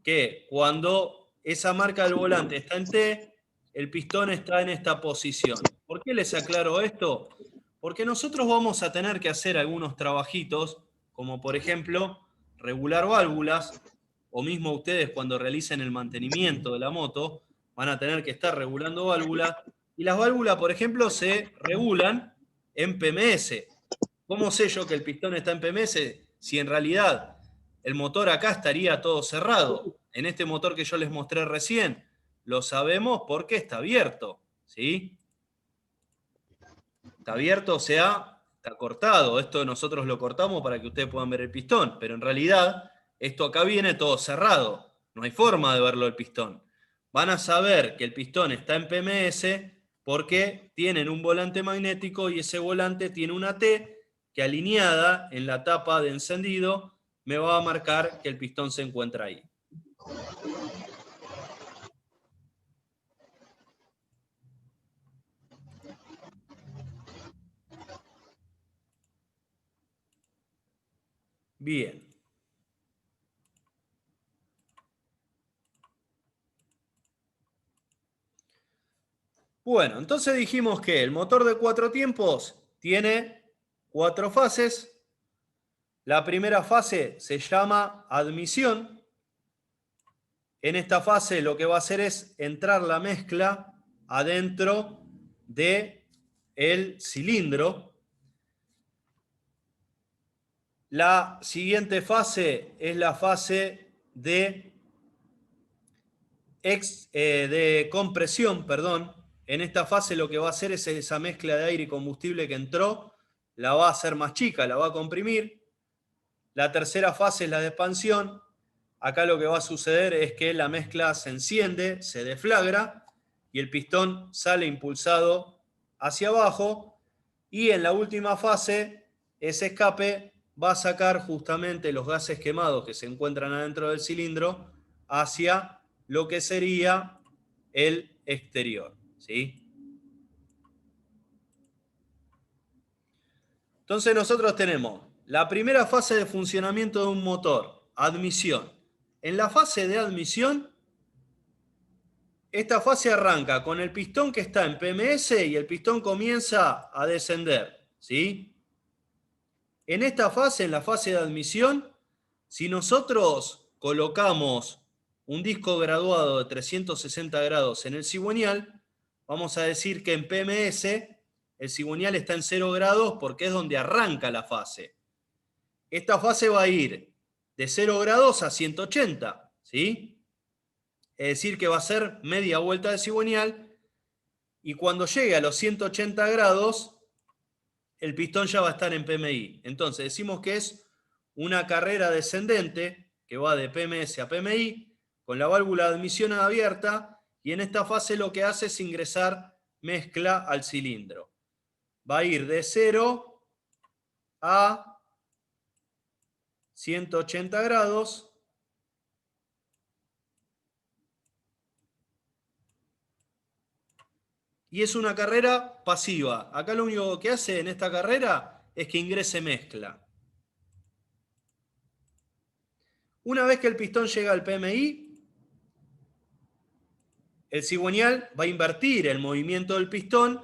que cuando esa marca del volante está en T, el pistón está en esta posición. ¿Por qué les aclaro esto? Porque nosotros vamos a tener que hacer algunos trabajitos, como por ejemplo, regular válvulas, o mismo ustedes cuando realicen el mantenimiento de la moto, van a tener que estar regulando válvulas, y las válvulas, por ejemplo, se regulan en PMS. ¿Cómo sé yo que el pistón está en PMS si en realidad el motor acá estaría todo cerrado? En este motor que yo les mostré recién, lo sabemos porque está abierto, ¿sí? Está abierto, o sea, está cortado. Esto nosotros lo cortamos para que ustedes puedan ver el pistón, pero en realidad esto acá viene todo cerrado. No hay forma de verlo el pistón. Van a saber que el pistón está en PMS porque tienen un volante magnético y ese volante tiene una T que alineada en la tapa de encendido me va a marcar que el pistón se encuentra ahí. Bien. Bueno, entonces dijimos que el motor de 4 tiempos tiene 4 fases. La primera fase se llama admisión. En esta fase lo que va a hacer es entrar la mezcla adentro del cilindro. La siguiente fase es la fase de compresión, perdón. En esta fase lo que va a hacer es esa mezcla de aire y combustible que entró, la va a hacer más chica, la va a comprimir. La tercera fase es la de expansión. Acá lo que va a suceder es que la mezcla se enciende, se deflagra y el pistón sale impulsado hacia abajo. Y en la última fase, ese escape va a sacar justamente los gases quemados que se encuentran adentro del cilindro hacia lo que sería el exterior, ¿sí? Entonces nosotros tenemos la primera fase de funcionamiento de un motor, admisión. En la fase de admisión, esta fase arranca con el pistón que está en PMS y el pistón comienza a descender, ¿sí? En esta fase, en la fase de admisión, si nosotros colocamos un disco graduado de 360 grados en el cigüeñal, vamos a decir que en PMS el cigüeñal está en 0 grados porque es donde arranca la fase. Esta fase va a ir de 0 grados a 180, ¿sí? Es decir, que va a ser media vuelta de cigüeñal y cuando llegue a los 180 grados, el pistón ya va a estar en PMI. Entonces decimos que es una carrera descendente que va de PMS a PMI con la válvula de admisión abierta y en esta fase lo que hace es ingresar mezcla al cilindro. Va a ir de 0 a 180 grados. Y es una carrera pasiva. Acá lo único que hace en esta carrera es que ingrese mezcla. Una vez que el pistón llega al PMI, el cigüeñal va a invertir el movimiento del pistón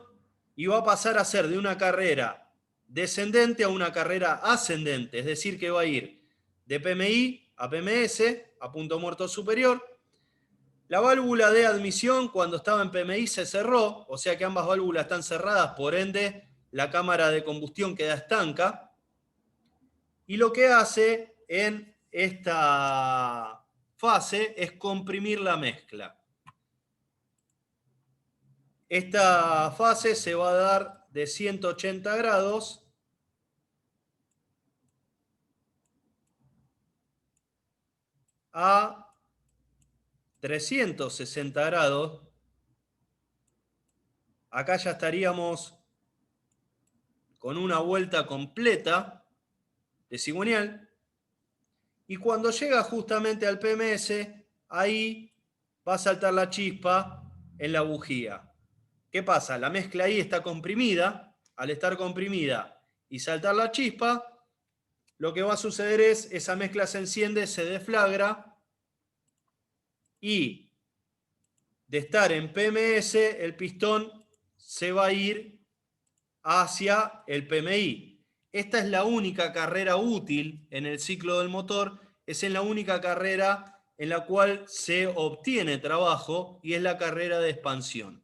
y va a pasar a ser de una carrera descendente a una carrera ascendente. Es decir, que va a ir de PMI a PMS, a punto muerto superior. La válvula de admisión cuando estaba en PMI se cerró, o sea que ambas válvulas están cerradas, por ende la cámara de combustión queda estanca. Y lo que hace en esta fase es comprimir la mezcla. Esta fase se va a dar de 180 grados a 360 grados. Acá ya estaríamos con una vuelta completa de cigüeñal. Y cuando llega justamente al PMS, ahí va a saltar la chispa en la bujía. ¿Qué pasa? La mezcla ahí está comprimida. Al estar comprimida y saltar la chispa, lo que va a suceder es esa mezcla se enciende, se deflagra y de estar en PMS, el pistón se va a ir hacia el PMI. Esta es la única carrera útil en el ciclo del motor, es en la única carrera en la cual se obtiene trabajo y es la carrera de expansión.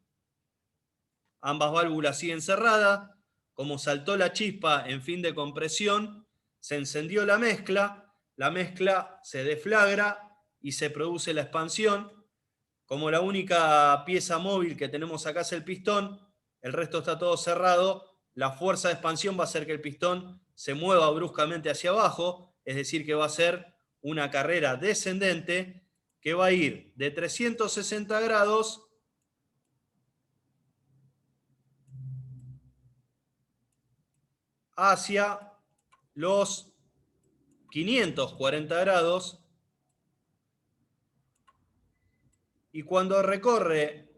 Ambas válvulas siguen cerradas, como saltó la chispa en fin de compresión, se encendió la mezcla se deflagra y se produce la expansión. Como la única pieza móvil que tenemos acá es el pistón, el resto está todo cerrado, la fuerza de expansión va a hacer que el pistón se mueva bruscamente hacia abajo, es decir, que va a ser una carrera descendente que va a ir de 360 grados hacia los 540 grados y cuando recorre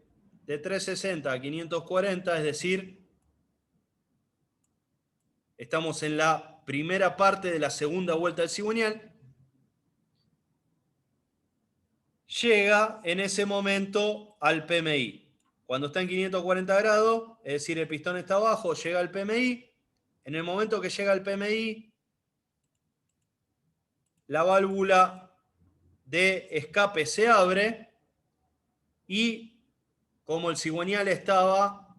de 360 a 540, es decir, estamos en la primera parte de la segunda vuelta del cigüeñal, llega en ese momento al PMI. Cuando está en 540 grados, es decir, el pistón está abajo, llega al PMI. En el momento que llega al PMI, la válvula de escape se abre y cómo el cigüeñal estaba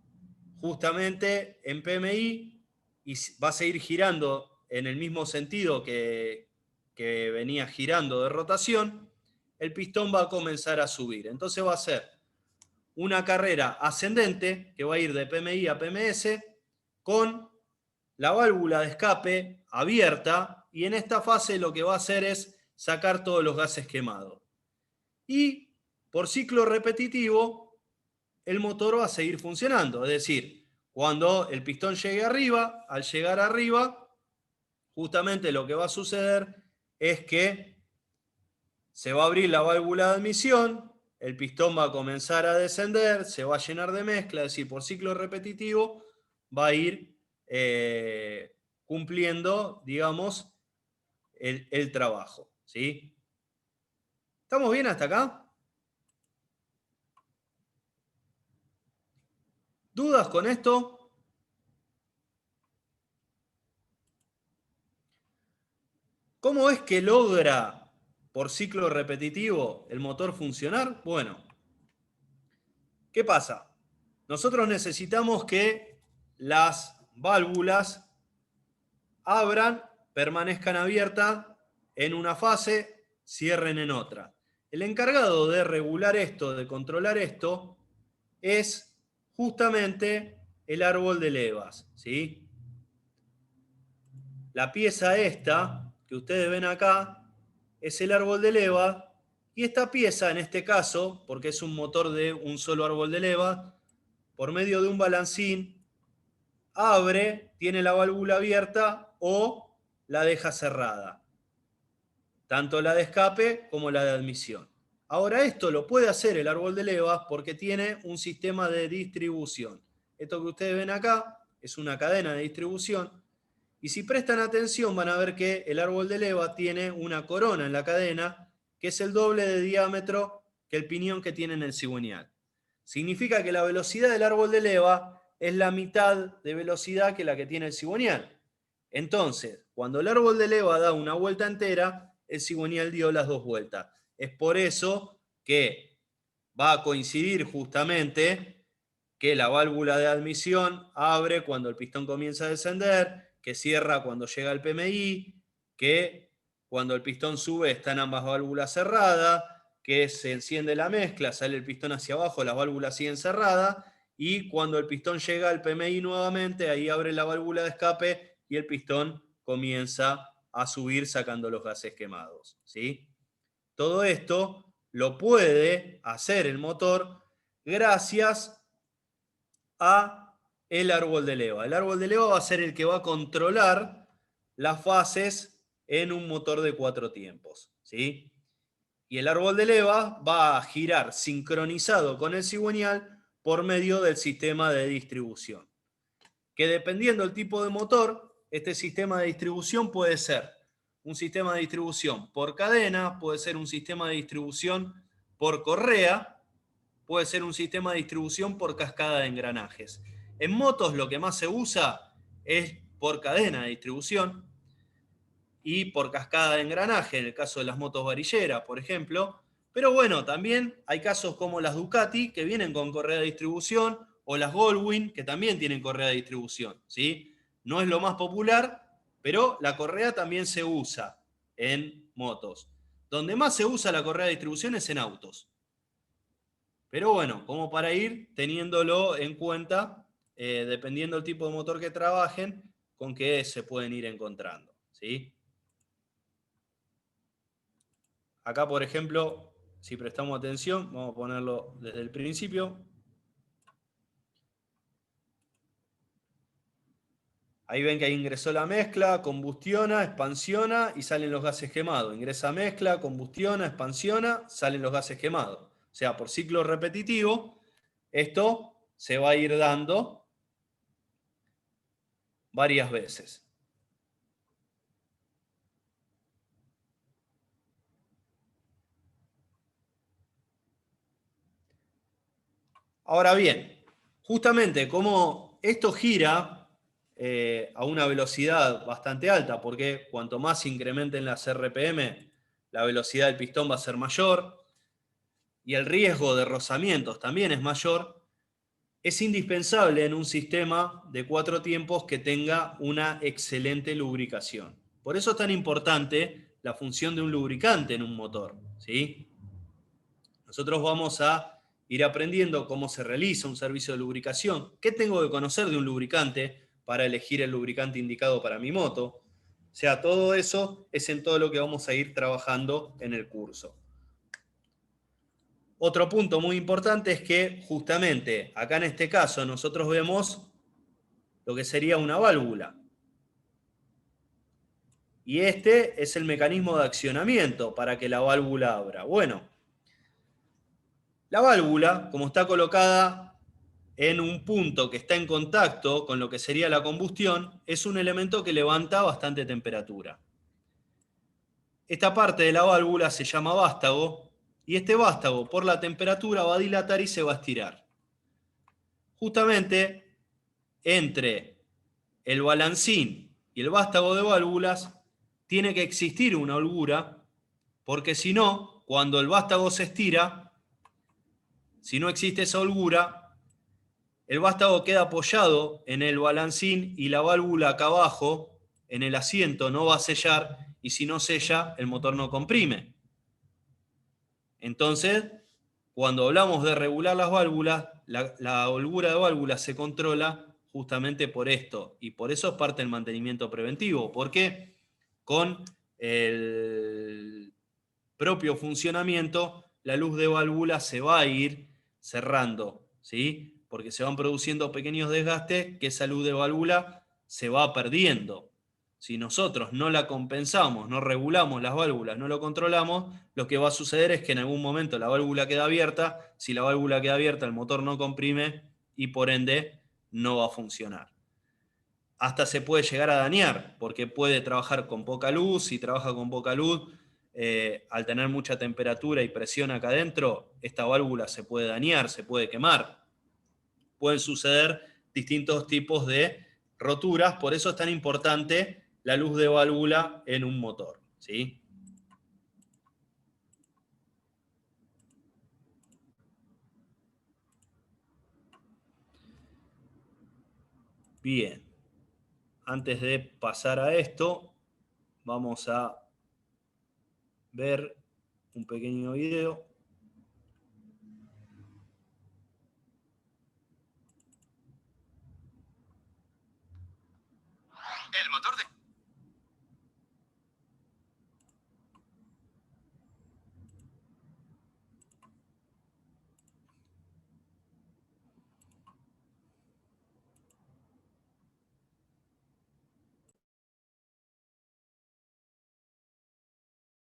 justamente en PMI y va a seguir girando en el mismo sentido que venía girando de rotación, el pistón va a comenzar a subir. Entonces va a ser una carrera ascendente que va a ir de PMI a PMS con la válvula de escape abierta, y en esta fase lo que va a hacer es sacar todos los gases quemados. Y por ciclo repetitivo, el motor va a seguir funcionando. Es decir, cuando el pistón llegue arriba, al llegar arriba, justamente lo que va a suceder es que se va a abrir la válvula de admisión, el pistón va a comenzar a descender, se va a llenar de mezcla, es decir, por ciclo repetitivo va a ir cumpliendo, digamos, el trabajo, ¿sí? ¿Estamos bien hasta acá? ¿Dudas con esto? ¿Cómo es que logra por ciclo repetitivo el motor funcionar? Bueno, ¿qué pasa? Nosotros necesitamos que las válvulas abran, permanezcan abiertas en una fase, cierren en otra. El encargado de regular esto, de controlar esto, es justamente el árbol de levas, ¿sí? La pieza esta, que ustedes ven acá, es el árbol de levas, y esta pieza, en este caso, porque es un motor de un solo árbol de levas, por medio de un balancín, abre, tiene la válvula abierta o la deja cerrada. Tanto la de escape como la de admisión. Ahora esto lo puede hacer el árbol de levas porque tiene un sistema de distribución. Esto que ustedes ven acá es una cadena de distribución. Y si prestan atención van a ver que el árbol de leva tiene una corona en la cadena que es el doble de diámetro que el piñón que tiene en el cigüeñal. Significa que la velocidad del árbol de leva es la mitad de velocidad que la que tiene el cigüeñal. Entonces, cuando el árbol de leva da una vuelta entera, el cigüeñal dio las 2 vueltas. Es por eso que va a coincidir justamente que la válvula de admisión abre cuando el pistón comienza a descender, que cierra cuando llega al PMI, que cuando el pistón sube están ambas válvulas cerradas, que se enciende la mezcla, sale el pistón hacia abajo, las válvulas siguen cerradas, y cuando el pistón llega al PMI nuevamente, ahí abre la válvula de escape y el pistón comienza a subir sacando los gases quemados, ¿sí? Todo esto lo puede hacer el motor gracias a el árbol de leva. El árbol de leva va a ser el que va a controlar las fases en un motor de 4 tiempos, ¿sí? Y el árbol de leva va a girar sincronizado con el cigüeñal por medio del sistema de distribución. Que dependiendo del tipo de motor, este sistema de distribución puede ser un sistema de distribución por cadena, puede ser un sistema de distribución por correa, puede ser un sistema de distribución por cascada de engranajes. En motos lo que más se usa es por cadena de distribución y por cascada de engranaje, en el caso de las motos varilleras, por ejemplo. Pero bueno, también hay casos como las Ducati, que vienen con correa de distribución, o las Goldwing, que también tienen correa de distribución, ¿sí? No es lo más popular, pero la correa también se usa en motos. Donde más se usa la correa de distribución es en autos. Pero bueno, como para ir teniéndolo en cuenta, dependiendo del tipo de motor que trabajen, con qué se pueden ir encontrando, ¿sí? Acá, por ejemplo, si prestamos atención, vamos a ponerlo desde el principio. Ahí ven que ahí ingresó la mezcla, combustiona, expansiona y salen los gases quemados. Ingresa mezcla, combustiona, expansiona, salen los gases quemados. O sea, por ciclo repetitivo, esto se va a ir dando varias veces. Ahora bien, justamente como esto gira a una velocidad bastante alta, porque cuanto más se incrementen las RPM, la velocidad del pistón va a ser mayor y el riesgo de rozamientos también es mayor, es indispensable en un sistema de 4 tiempos que tenga una excelente lubricación. Por eso es tan importante la función de un lubricante en un motor, ¿sí? Nosotros vamos a ir aprendiendo cómo se realiza un servicio de lubricación, qué tengo que conocer de un lubricante para elegir el lubricante indicado para mi moto. O sea, todo eso es en todo lo que vamos a ir trabajando en el curso. Otro punto muy importante es que justamente acá en este caso nosotros vemos lo que sería una válvula. Y este es el mecanismo de accionamiento para que la válvula abra. Bueno, la válvula, como está colocada en un punto que está en contacto con lo que sería la combustión, es un elemento que levanta bastante temperatura. Esta parte de la válvula se llama vástago, y este vástago por la temperatura va a dilatar y se va a estirar. Justamente entre el balancín y el vástago de válvulas tiene que existir una holgura, porque si no, cuando el vástago se estira, si no existe esa holgura, el vástago queda apoyado en el balancín y la válvula acá abajo, en el asiento, no va a sellar, y si no sella, el motor no comprime. Entonces, cuando hablamos de regular las válvulas, la holgura de válvulas se controla justamente por esto, y por eso es parte del mantenimiento preventivo, porque con el propio funcionamiento, la luz de válvula se va a ir cerrando, ¿sí? Porque se van produciendo pequeños desgastes que esa luz de válvula se va perdiendo. Si nosotros no la compensamos, no regulamos las válvulas, no lo controlamos, lo que va a suceder es que en algún momento la válvula queda abierta. Si la válvula queda abierta, el motor no comprime y por ende no va a funcionar. Hasta se puede llegar a dañar, porque puede trabajar con poca luz. Si trabaja con poca luz, al tener mucha temperatura y presión acá adentro, esta válvula se puede dañar, se puede quemar. Pueden suceder distintos tipos de roturas, por eso es tan importante la luz de válvula en un motor, ¿sí? Bien. Antes de pasar a esto, vamos a ver un pequeño video. El motor de...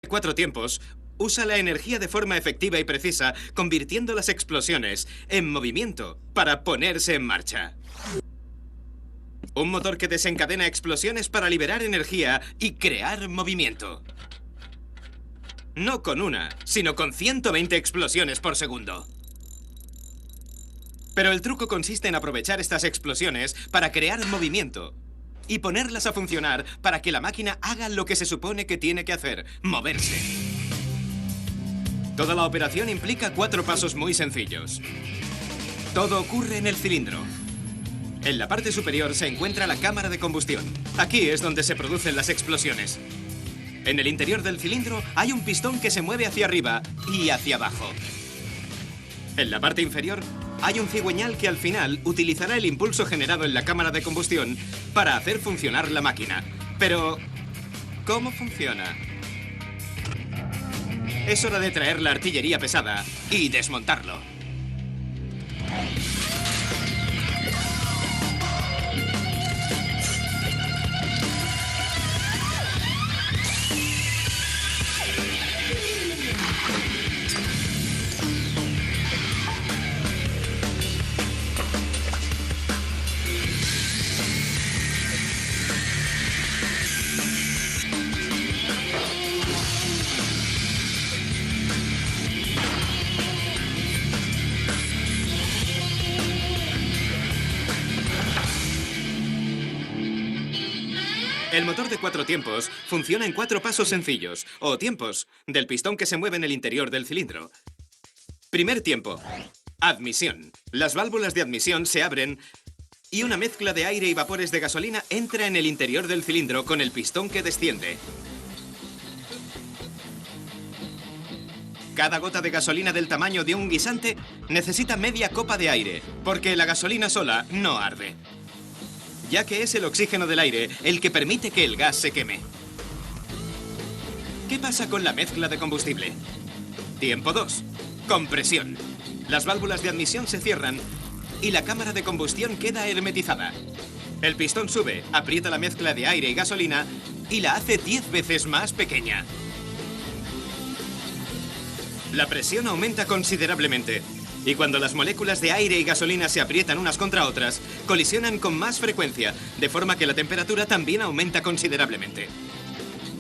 Cuatro tiempos usa la energía de forma efectiva y precisa, convirtiendo las explosiones en movimiento para ponerse en marcha. Un motor que desencadena explosiones para liberar energía y crear movimiento. No con una, sino con 120 explosiones por segundo. Pero el truco consiste en aprovechar estas explosiones para crear movimiento y ponerlas a funcionar para que la máquina haga lo que se supone que tiene que hacer, moverse. Toda la operación implica 4 pasos muy sencillos. Todo ocurre en el cilindro. En la parte superior se encuentra la cámara de combustión. Aquí es donde se producen las explosiones. En el interior del cilindro hay un pistón que se mueve hacia arriba y hacia abajo. En la parte inferior hay un cigüeñal que al final utilizará el impulso generado en la cámara de combustión para hacer funcionar la máquina. Pero, ¿cómo funciona? Es hora de traer la artillería pesada y desmontarlo. El motor de 4 tiempos funciona en 4 pasos sencillos, o tiempos, del pistón que se mueve en el interior del cilindro. Primer tiempo. Admisión. Las válvulas de admisión se abren y una mezcla de aire y vapores de gasolina entra en el interior del cilindro con el pistón que desciende. Cada gota de gasolina del tamaño de un guisante necesita media copa de aire, porque la gasolina sola no arde, ya que es el oxígeno del aire el que permite que el gas se queme. ¿Qué pasa con la mezcla de combustible? Tiempo 2. Compresión. Las válvulas de admisión se cierran y la cámara de combustión queda hermetizada. El pistón sube, aprieta la mezcla de aire y gasolina y la hace 10 veces más pequeña. La presión aumenta considerablemente y cuando las moléculas de aire y gasolina se aprietan unas contra otras, colisionan con más frecuencia, de forma que la temperatura también aumenta considerablemente.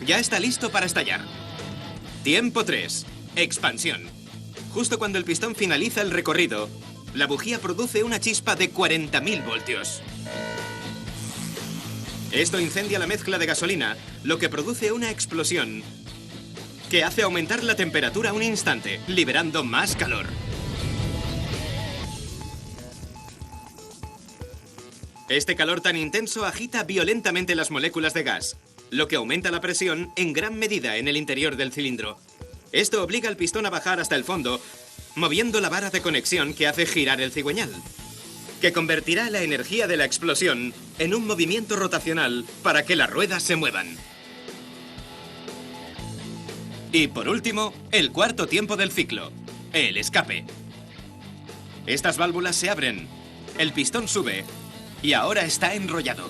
Ya está listo para estallar. Tiempo 3. Expansión. Justo cuando el pistón finaliza el recorrido, la bujía produce una chispa de 40.000 voltios. Esto incendia la mezcla de gasolina, lo que produce una explosión que hace aumentar la temperatura un instante, liberando más calor. Este calor tan intenso agita violentamente las moléculas de gas, lo que aumenta la presión en gran medida en el interior del cilindro. Esto obliga al pistón a bajar hasta el fondo, moviendo la vara de conexión que hace girar el cigüeñal, que convertirá la energía de la explosión en un movimiento rotacional para que las ruedas se muevan. Y por último, el cuarto tiempo del ciclo, el escape. Estas válvulas se abren, el pistón sube y ahora está enrollado.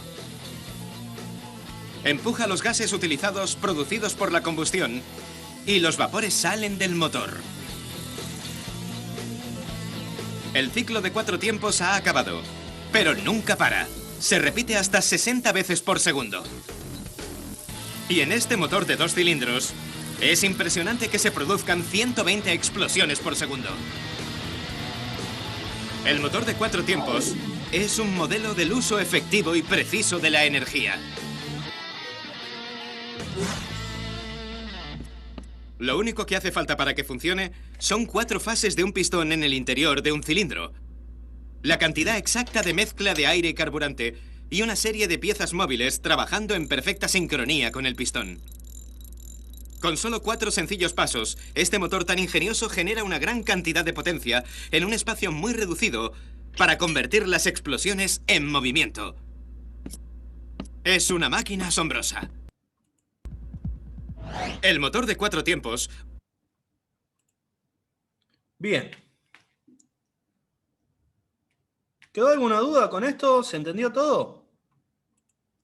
Empuja los gases utilizados producidos por la combustión y los vapores salen del motor. El ciclo de 4 tiempos ha acabado, pero nunca para. Se repite hasta 60 veces por segundo. Y en este motor de 2 cilindros, es impresionante que se produzcan 120 explosiones por segundo. El motor de 4 tiempos es un modelo del uso efectivo y preciso de la energía. Lo único que hace falta para que funcione son 4 fases de un pistón en el interior de un cilindro, la cantidad exacta de mezcla de aire y carburante y una serie de piezas móviles trabajando en perfecta sincronía con el pistón. Con solo 4 sencillos pasos, este motor tan ingenioso genera una gran cantidad de potencia en un espacio muy reducido para convertir las explosiones en movimiento. Es una máquina asombrosa. El motor de 4 tiempos. Bien. ¿Quedó alguna duda con esto? ¿Se entendió todo?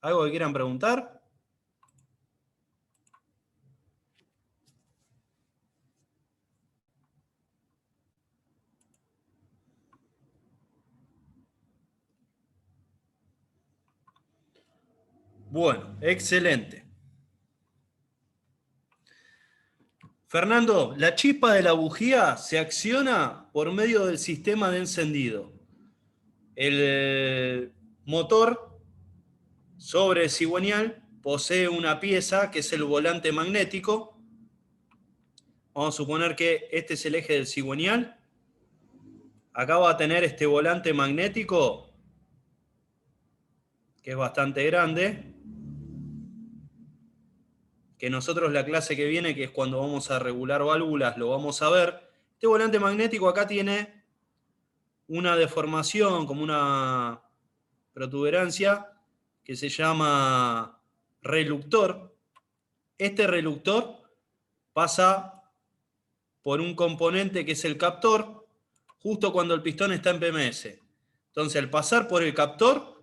¿Algo que quieran preguntar? Bueno, excelente. Fernando, la chispa de la bujía se acciona por medio del sistema de encendido. El motor sobre el cigüeñal posee una pieza que es el volante magnético. Vamos a suponer que este es el eje del cigüeñal. Acá va a tener este volante magnético, que es bastante grande, que nosotros la clase que viene, que es cuando vamos a regular válvulas, lo vamos a ver. Este volante magnético acá tiene una deformación, como una protuberancia, que se llama reluctor. Este reluctor pasa por un componente que es el captor, justo cuando el pistón está en PMS. Entonces, al pasar por el captor,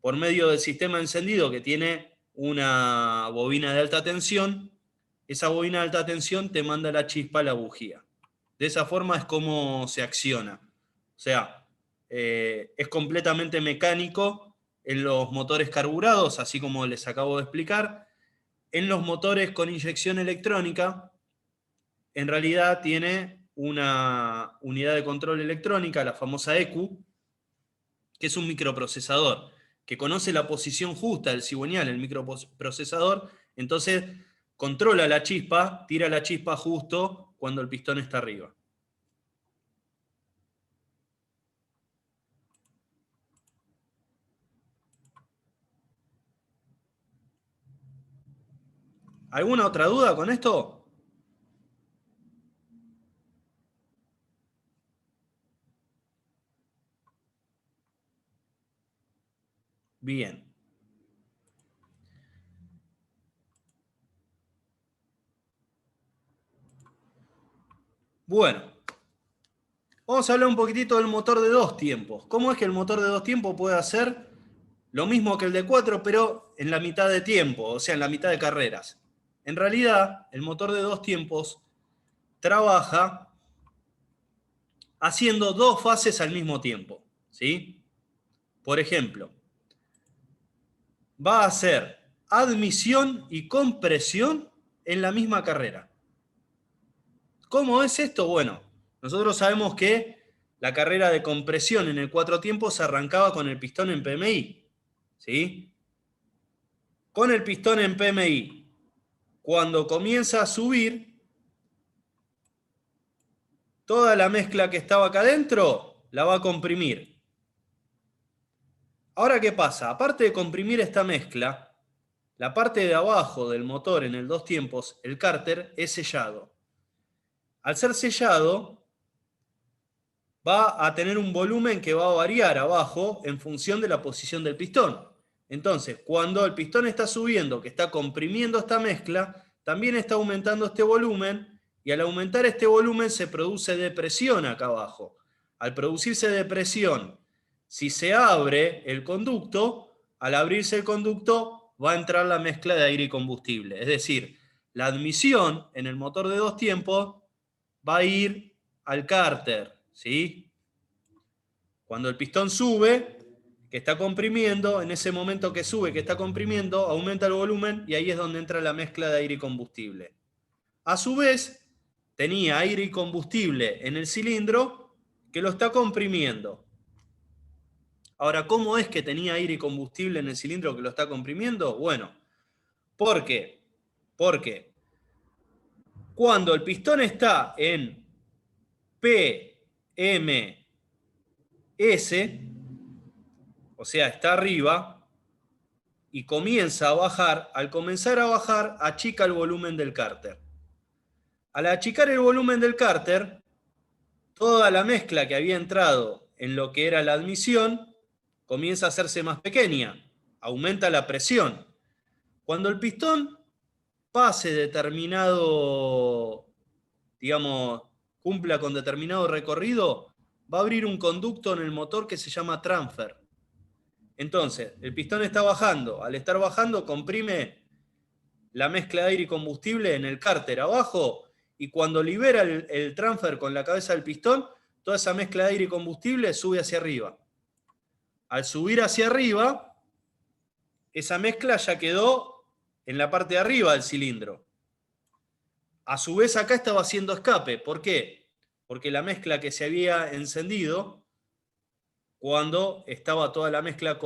por medio del sistema encendido que tiene una bobina de alta tensión, esa bobina de alta tensión te manda la chispa a la bujía. De esa forma es como se acciona. O sea, es completamente mecánico en los motores carburados, así como les acabo de explicar. En los motores con inyección electrónica, en realidad tiene una unidad de control electrónica, la famosa ECU, que es un microprocesador, que conoce la posición justa del cigüeñal, el microprocesador, entonces controla la chispa, tira la chispa justo cuando el pistón está arriba. ¿Alguna otra duda con esto? Bien. Bueno, vamos a hablar un poquitito del motor de 2 tiempos. ¿Cómo es que el motor de 2 tiempos puede hacer lo mismo que el de 4, pero en la mitad de tiempo, o sea, en la mitad de carreras? En realidad, el motor de 2 tiempos trabaja haciendo 2 fases al mismo tiempo, ¿sí? Por ejemplo, va a hacer admisión y compresión en la misma carrera. ¿Cómo es esto? Bueno, nosotros sabemos que la carrera de compresión en el 4 tiempos arrancaba con el pistón en PMI, ¿sí? Con el pistón en PMI, cuando comienza a subir, toda la mezcla que estaba acá adentro la va a comprimir. Ahora, ¿qué pasa? Aparte de comprimir esta mezcla, la parte de abajo del motor en el 2 tiempos, el cárter, es sellado. Al ser sellado, va a tener un volumen que va a variar abajo en función de la posición del pistón. Entonces, cuando el pistón está subiendo, que está comprimiendo esta mezcla, también está aumentando este volumen, y al aumentar este volumen se produce depresión acá abajo. Al producirse depresión, si se abre el conducto, al abrirse el conducto va a entrar la mezcla de aire y combustible. Es decir, la admisión en el motor de 2 tiempos va a ir al cárter, ¿sí? Cuando el pistón sube, que está comprimiendo, en ese momento que sube, que está comprimiendo, aumenta el volumen y ahí es donde entra la mezcla de aire y combustible. A su vez, tenía aire y combustible en el cilindro que lo está comprimiendo. Ahora, ¿cómo es que tenía aire y combustible en el cilindro que lo está comprimiendo? Bueno, ¿por qué? Porque cuando el pistón está en PMS, o sea, está arriba, y comienza a bajar, al comenzar a bajar, achica el volumen del cárter. Al achicar el volumen del cárter, toda la mezcla que había entrado en lo que era la admisión comienza a hacerse más pequeña, aumenta la presión. Cuando el pistón pase determinado, digamos, cumpla con determinado recorrido, va a abrir un conducto en el motor que se llama transfer. Entonces, el pistón está bajando. Al estar bajando, comprime la mezcla de aire y combustible en el cárter abajo, y cuando libera el transfer con la cabeza del pistón, toda esa mezcla de aire y combustible sube hacia arriba. Al subir hacia arriba, esa mezcla ya quedó en la parte de arriba del cilindro. A su vez acá estaba haciendo escape. ¿Por qué? Porque la mezcla que se había encendido, cuando estaba toda la mezcla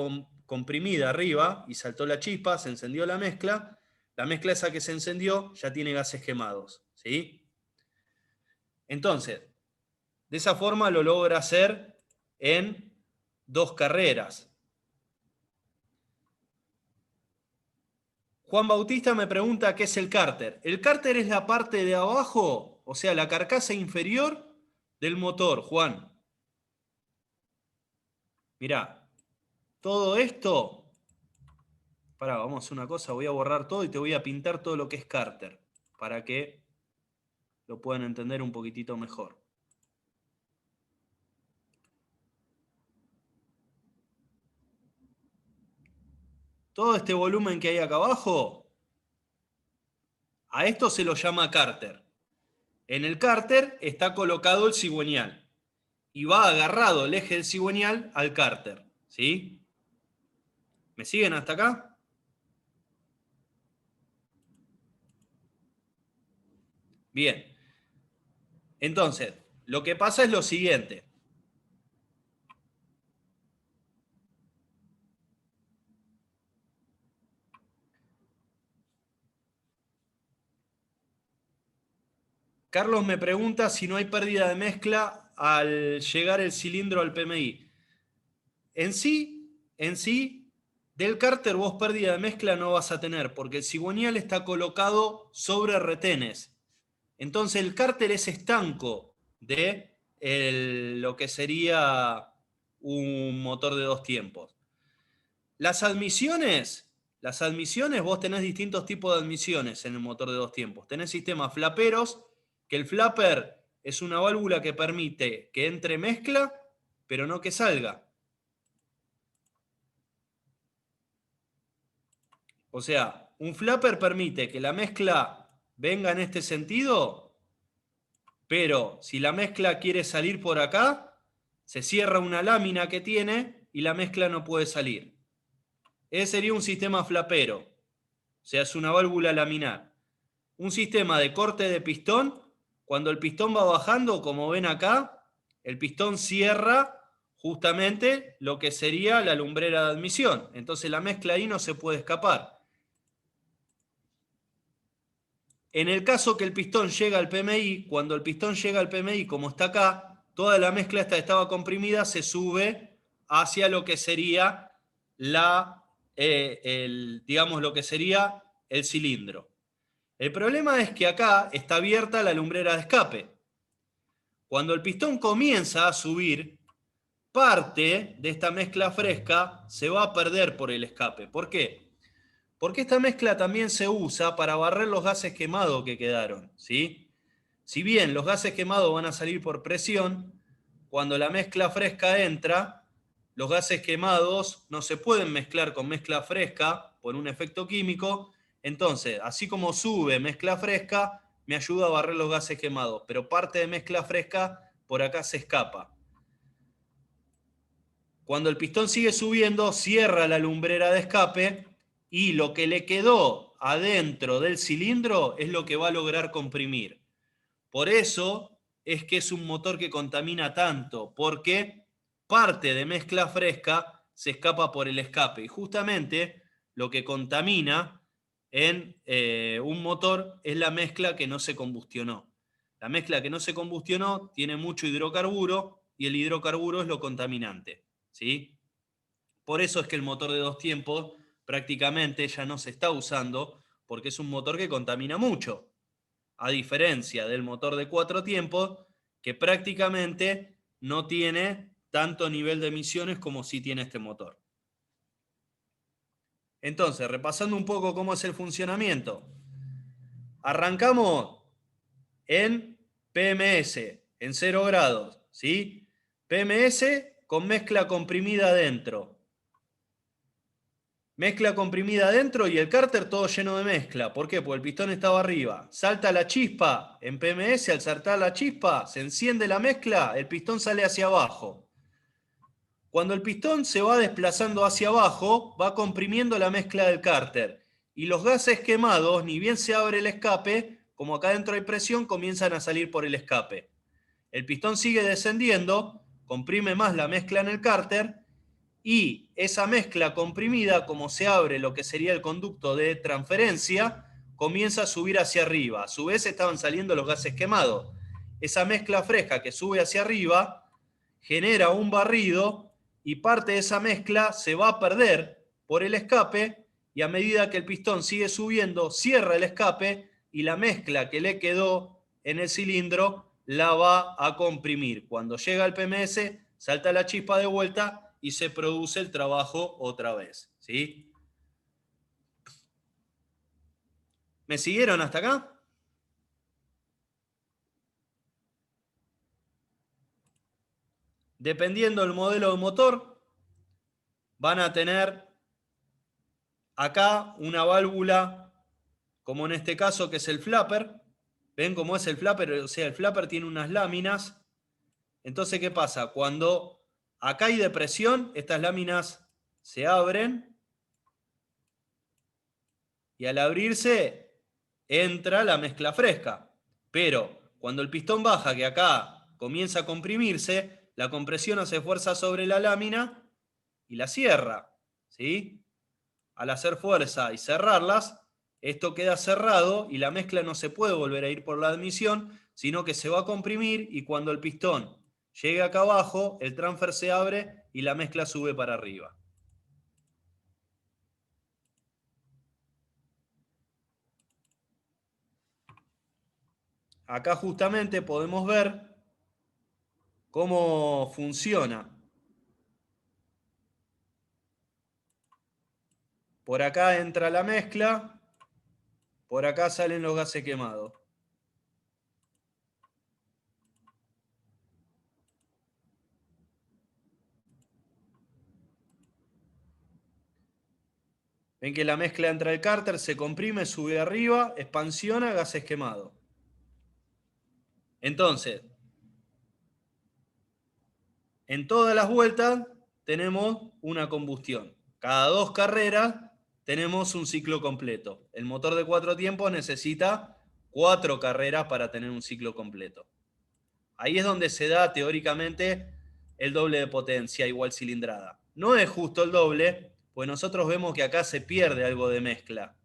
comprimida arriba y saltó la chispa, se encendió la mezcla esa que se encendió ya tiene gases quemados, ¿sí? Entonces, de esa forma lo logra hacer en 2 carreras. Juan Bautista me pregunta qué es el cárter. El cárter es la parte de abajo, o sea, la carcasa inferior del motor, Juan. Mirá, todo esto... Pará, vamos a hacer una cosa, voy a borrar todo y te voy a pintar todo lo que es cárter, para que lo puedan entender un poquitito mejor. Todo este volumen que hay acá abajo, a esto se lo llama cárter. En el cárter está colocado el cigüeñal y va agarrado el eje del cigüeñal al cárter, ¿sí? ¿Me siguen hasta acá? Bien. Entonces, lo que pasa es lo siguiente. Carlos me pregunta si no hay pérdida de mezcla al llegar el cilindro al PMI. En sí, Del cárter vos pérdida de mezcla no vas a tener, porque el cigüeñal está colocado sobre retenes. Entonces el cárter es estanco de lo que sería un motor de 2 tiempos. Las admisiones, vos tenés distintos tipos de admisiones en el motor de 2 tiempos. Tenés sistemas flaperos, que el flapper es una válvula que permite que entre mezcla, pero no que salga. O sea, un flapper permite que la mezcla venga en este sentido, pero si la mezcla quiere salir por acá, se cierra una lámina que tiene y la mezcla no puede salir. Ese sería un sistema flapero, o sea, es una válvula laminar. Un sistema de corte de pistón, cuando el pistón va bajando, como ven acá, el pistón cierra justamente lo que sería la lumbrera de admisión. Entonces la mezcla ahí no se puede escapar. En el caso que el pistón llega al PMI, cuando el pistón llega al PMI, como está acá, toda la mezcla esta estaba comprimida, se sube hacia lo que sería digamos lo que sería el cilindro. El problema es que acá está abierta la lumbrera de escape. Cuando el pistón comienza a subir, parte de esta mezcla fresca se va a perder por el escape. ¿Por qué? Porque esta mezcla también se usa para barrer los gases quemados que quedaron, ¿sí? Si bien los gases quemados van a salir por presión, cuando la mezcla fresca entra, los gases quemados no se pueden mezclar con mezcla fresca por un efecto químico. Entonces, así como sube mezcla fresca, me ayuda a barrer los gases quemados, pero parte de mezcla fresca por acá se escapa. Cuando el pistón sigue subiendo, cierra la lumbrera de escape y lo que le quedó adentro del cilindro es lo que va a lograr comprimir. Por eso es que es un motor que contamina tanto, porque parte de mezcla fresca se escapa por el escape. Y justamente lo que contamina en un motor es la mezcla que no se combustionó. La mezcla que no se combustionó tiene mucho hidrocarburo y el hidrocarburo es lo contaminante, ¿sí? Por eso es que el motor de 2 tiempos prácticamente ya no se está usando, porque es un motor que contamina mucho, a diferencia del motor de 4 tiempos, que prácticamente no tiene tanto nivel de emisiones como sí tiene este motor. Entonces, repasando un poco cómo es el funcionamiento, arrancamos en PMS, en 0 grados, ¿sí? PMS con mezcla comprimida adentro. Mezcla comprimida adentro y el cárter todo lleno de mezcla. ¿Por qué? Porque el pistón estaba arriba. Salta la chispa en PMS, al saltar la chispa, se enciende la mezcla, el pistón sale hacia abajo. Cuando el pistón se va desplazando hacia abajo, va comprimiendo la mezcla del cárter. Y los gases quemados, ni bien se abre el escape, como acá adentro hay presión, comienzan a salir por el escape. El pistón sigue descendiendo, comprime más la mezcla en el cárter, y esa mezcla comprimida, como se abre lo que sería el conducto de transferencia, comienza a subir hacia arriba. A su vez estaban saliendo los gases quemados. Esa mezcla fresca que sube hacia arriba genera un barrido y parte de esa mezcla se va a perder por el escape y a medida que el pistón sigue subiendo, cierra el escape y la mezcla que le quedó en el cilindro la va a comprimir. Cuando llega al PMS, salta la chispa de vuelta y se produce el trabajo otra vez, ¿sí? ¿Me siguieron hasta acá? Dependiendo del modelo de motor, van a tener acá una válvula, como en este caso que es el flapper. ¿Ven cómo es el flapper? O sea, el flapper tiene unas láminas. Entonces, ¿qué pasa? Cuando acá hay depresión, estas láminas se abren y al abrirse entra la mezcla fresca. Pero cuando el pistón baja, que acá comienza a comprimirse, la compresión hace fuerza sobre la lámina y la cierra, ¿sí? Al hacer fuerza y cerrarlas, esto queda cerrado y la mezcla no se puede volver a ir por la admisión, sino que se va a comprimir y cuando el pistón llegue acá abajo, el transfer se abre y la mezcla sube para arriba. acá justamente podemos ver cómo funciona. Por acá entra la mezcla, por acá salen los gases quemados. Ven que la mezcla entra al cárter, se comprime, sube arriba, expansiona, gases quemados. Entonces, en todas las vueltas tenemos una combustión. Cada 2 carreras tenemos un ciclo completo. El motor de 4 tiempos necesita 4 carreras para tener un ciclo completo. Ahí es donde se da teóricamente el doble de potencia igual cilindrada. No es justo el doble, pues nosotros vemos que acá se pierde algo de mezcla.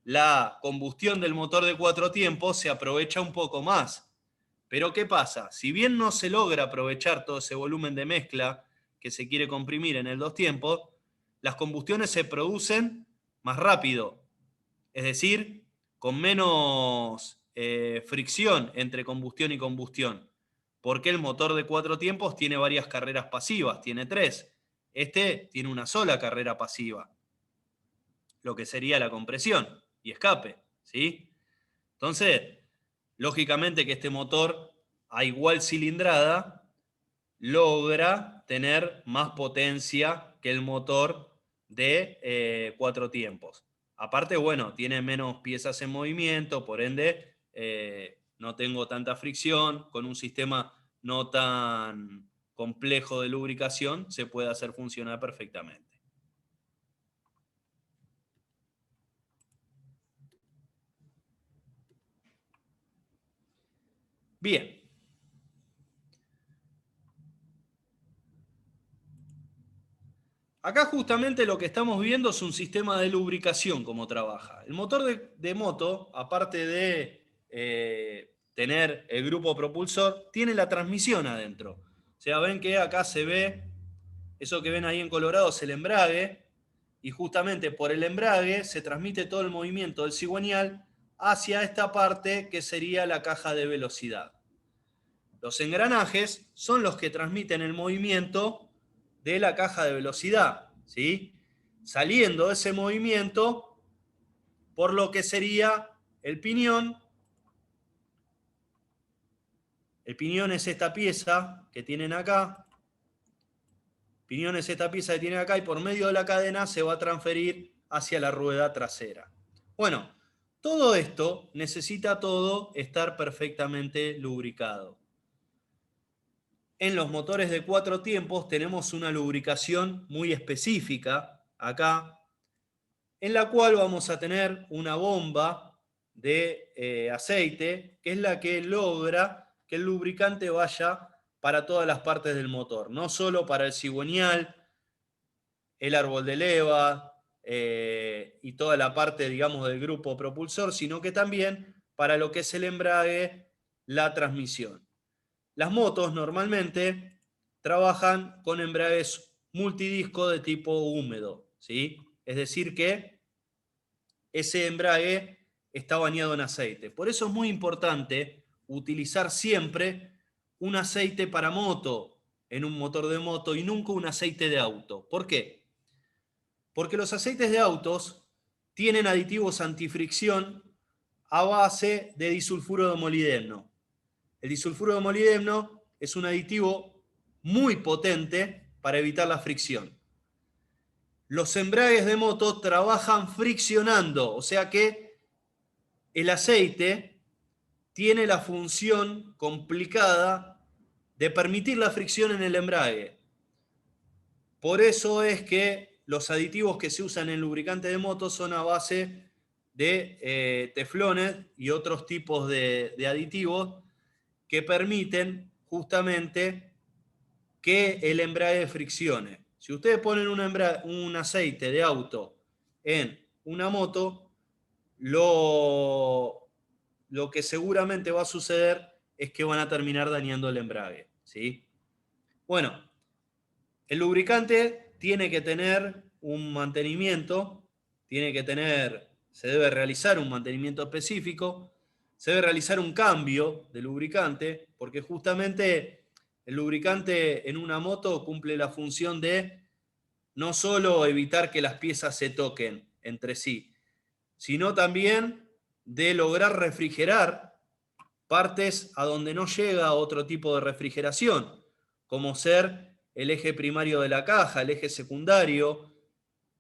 La combustión del motor de 4 tiempos se aprovecha un poco más. Pero ¿qué pasa? Si bien no se logra aprovechar todo ese volumen de mezcla que se quiere comprimir en el 2 tiempos, las combustiones se producen más rápido. Es decir, con menos fricción entre combustión y combustión. Porque el motor de 4 tiempos tiene varias carreras pasivas, tiene 3. Este tiene una sola carrera pasiva, lo que sería la compresión y escape, ¿sí? Entonces, lógicamente que este motor a igual cilindrada logra tener más potencia que el motor de 4 tiempos. Aparte, bueno, tiene menos piezas en movimiento, por ende, no tengo tanta fricción. Con un sistema no tan complejo de lubricación se puede hacer funcionar perfectamente. Bien. Acá justamente lo que estamos viendo es un sistema de lubricación, cómo trabaja. El motor de moto, aparte de tener el grupo propulsor, tiene la transmisión adentro. O sea, ven que acá se ve, eso que ven ahí en colorado es el embrague, y justamente por el embrague se transmite todo el movimiento del cigüeñal hacia esta parte que sería la caja de velocidad. Los engranajes son los que transmiten el movimiento de la caja de velocidad, ¿sí? Saliendo de ese movimiento por lo que sería el piñón. El piñón es esta pieza que tienen acá. El piñón es esta pieza que tienen acá y por medio de la cadena se va a transferir hacia la rueda trasera. Bueno, todo esto necesita todo estar perfectamente lubricado. En los motores de 4 tiempos tenemos una lubricación muy específica acá, en la cual vamos a tener una bomba de aceite, que es la que logra que el lubricante vaya para todas las partes del motor, no solo para el cigüeñal, el árbol de leva y toda la parte, digamos, del grupo propulsor, sino que también para lo que es el embrague, la transmisión. Las motos normalmente trabajan con embragues multidisco de tipo húmedo, ¿sí? Es decir que ese embrague está bañado en aceite. Por eso es muy importante utilizar siempre un aceite para moto en un motor de moto y nunca un aceite de auto. ¿Por qué? Porque los aceites de autos tienen aditivos antifricción a base de disulfuro de molibdeno. El disulfuro de molibdeno es un aditivo muy potente para evitar la fricción. Los embragues de moto trabajan friccionando, o sea que el aceite tiene la función complicada de permitir la fricción en el embrague. Por eso es que los aditivos que se usan en lubricantes de moto son a base de teflones y otros tipos de aditivos que permiten justamente que el embrague friccione. Si ustedes ponen un aceite de auto en una moto, lo que seguramente va a suceder es que van a terminar dañando el embrague, ¿sí? Bueno, el lubricante tiene que tener un mantenimiento, se debe realizar un mantenimiento específico. se debe realizar un cambio de lubricante, porque justamente el lubricante en una moto cumple la función de no solo evitar que las piezas se toquen entre sí, sino también de lograr refrigerar partes a donde no llega otro tipo de refrigeración, como ser el eje primario de la caja, el eje secundario,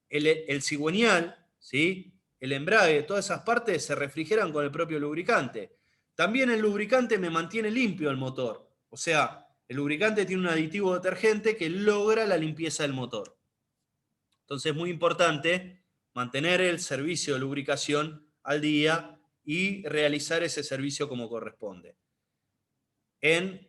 el cigüeñal, ¿sí? El embrague, todas esas partes se refrigeran con el propio lubricante. También el lubricante me mantiene limpio el motor. O sea, el lubricante tiene un aditivo detergente que logra la limpieza del motor. Entonces es muy importante mantener el servicio de lubricación al día y realizar ese servicio como corresponde. En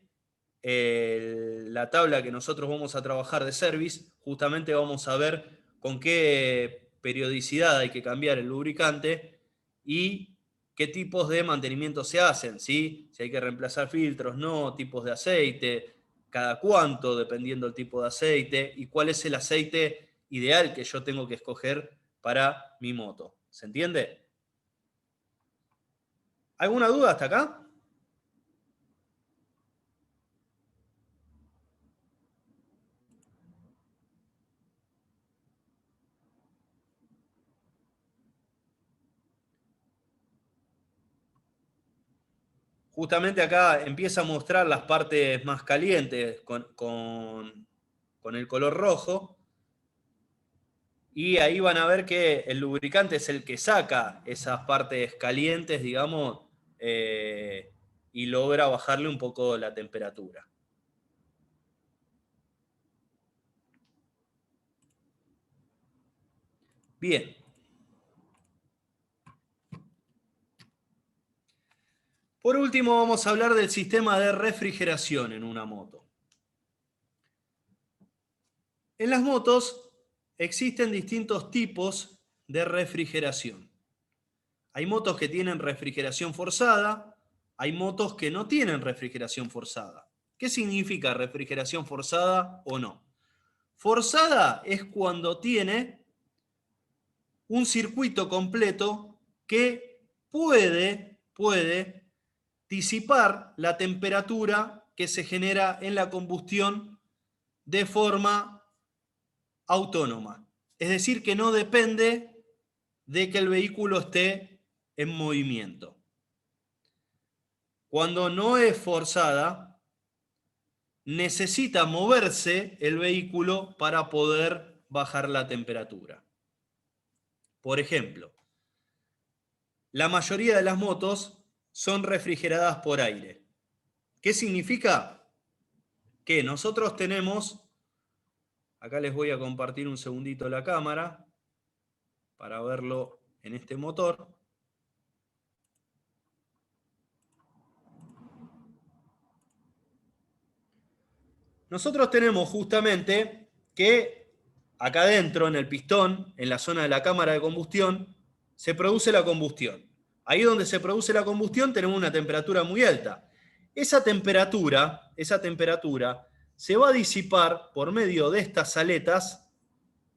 la tabla que nosotros vamos a trabajar de service, justamente vamos a ver con qué periodicidad hay que cambiar el lubricante y qué tipos de mantenimiento se hacen, ¿sí? Si hay que reemplazar filtros, no, tipos de aceite, cada cuánto, dependiendo del tipo de aceite, y cuál es el aceite ideal que yo tengo que escoger para mi moto. ¿Se entiende? ¿Alguna duda hasta acá? Justamente acá empieza a mostrar las partes más calientes con el color rojo. Y ahí van a ver que el lubricante es el que saca esas partes calientes, digamos, y logra bajarle un poco la temperatura. Bien. Por último, vamos a hablar del sistema de refrigeración en una moto. En las motos existen distintos tipos de refrigeración. Hay motos que tienen refrigeración forzada, hay motos que no tienen refrigeración forzada. ¿Qué significa refrigeración forzada o no? Forzada es cuando tiene un circuito completo que puede disipar la temperatura que se genera en la combustión de forma autónoma. Es decir, que no depende de que el vehículo esté en movimiento. Cuando no es forzada, necesita moverse el vehículo para poder bajar la temperatura. Por ejemplo, la mayoría de las motos son refrigeradas por aire. ¿Qué significa? Que nosotros tenemos, acá les voy a compartir un segundito la cámara para verlo en este motor. Nosotros tenemos justamente que acá adentro, en el pistón, en la zona de la cámara de combustión, se produce la combustión. Ahí donde se produce la combustión tenemos una temperatura muy alta. Esa temperatura se va a disipar por medio de estas aletas,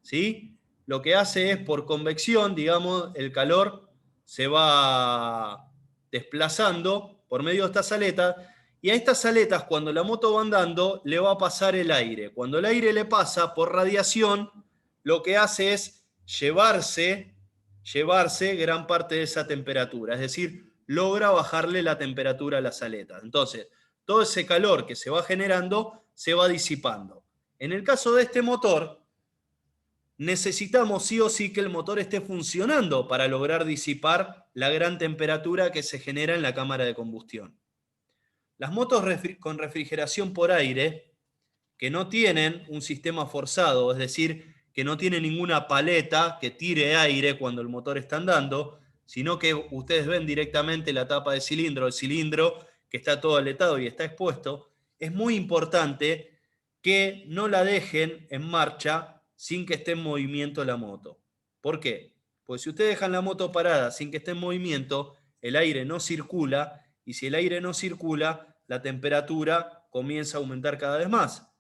¿sí? Lo que hace es, por convección, digamos, el calor se va desplazando por medio de estas aletas, y a estas aletas, cuando la moto va andando, le va a pasar el aire. Cuando el aire le pasa por radiación, lo que hace es llevarse gran parte de esa temperatura, es decir, logra bajarle la temperatura a las aletas. Entonces, todo ese calor que se va generando se va disipando. En el caso de este motor, necesitamos sí o sí que el motor esté funcionando para lograr disipar la gran temperatura que se genera en la cámara de combustión. Las motos con refrigeración por aire, que no tienen un sistema forzado, es decir, que no tiene ninguna paleta que tire aire cuando el motor está andando, sino que ustedes ven directamente la tapa de cilindro, el cilindro que está todo aletado y está expuesto, es muy importante que no la dejen en marcha sin que esté en movimiento la moto. ¿Por qué? Pues si ustedes dejan la moto parada sin que esté en movimiento, el aire no circula, y si el aire no circula, la temperatura comienza a aumentar cada vez más.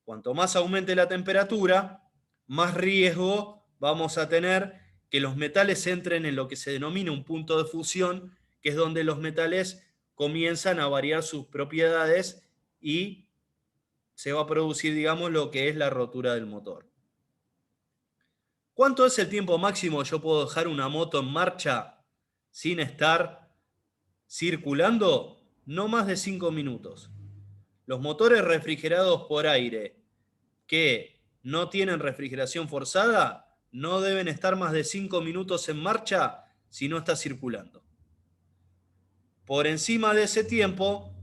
Cuanto más aumente la temperatura, más riesgo vamos a tener que los metales entren en lo que se denomina un punto de fusión, que es donde los metales comienzan a variar sus propiedades y se va a producir, digamos, lo que es la rotura del motor. ¿Cuánto es el tiempo máximo que yo puedo dejar una moto en marcha sin estar circulando? No más de 5 minutos. Los motores refrigerados por aire que no tienen refrigeración forzada no deben estar más de 5 minutos en marcha si no está circulando. Por encima de ese tiempo,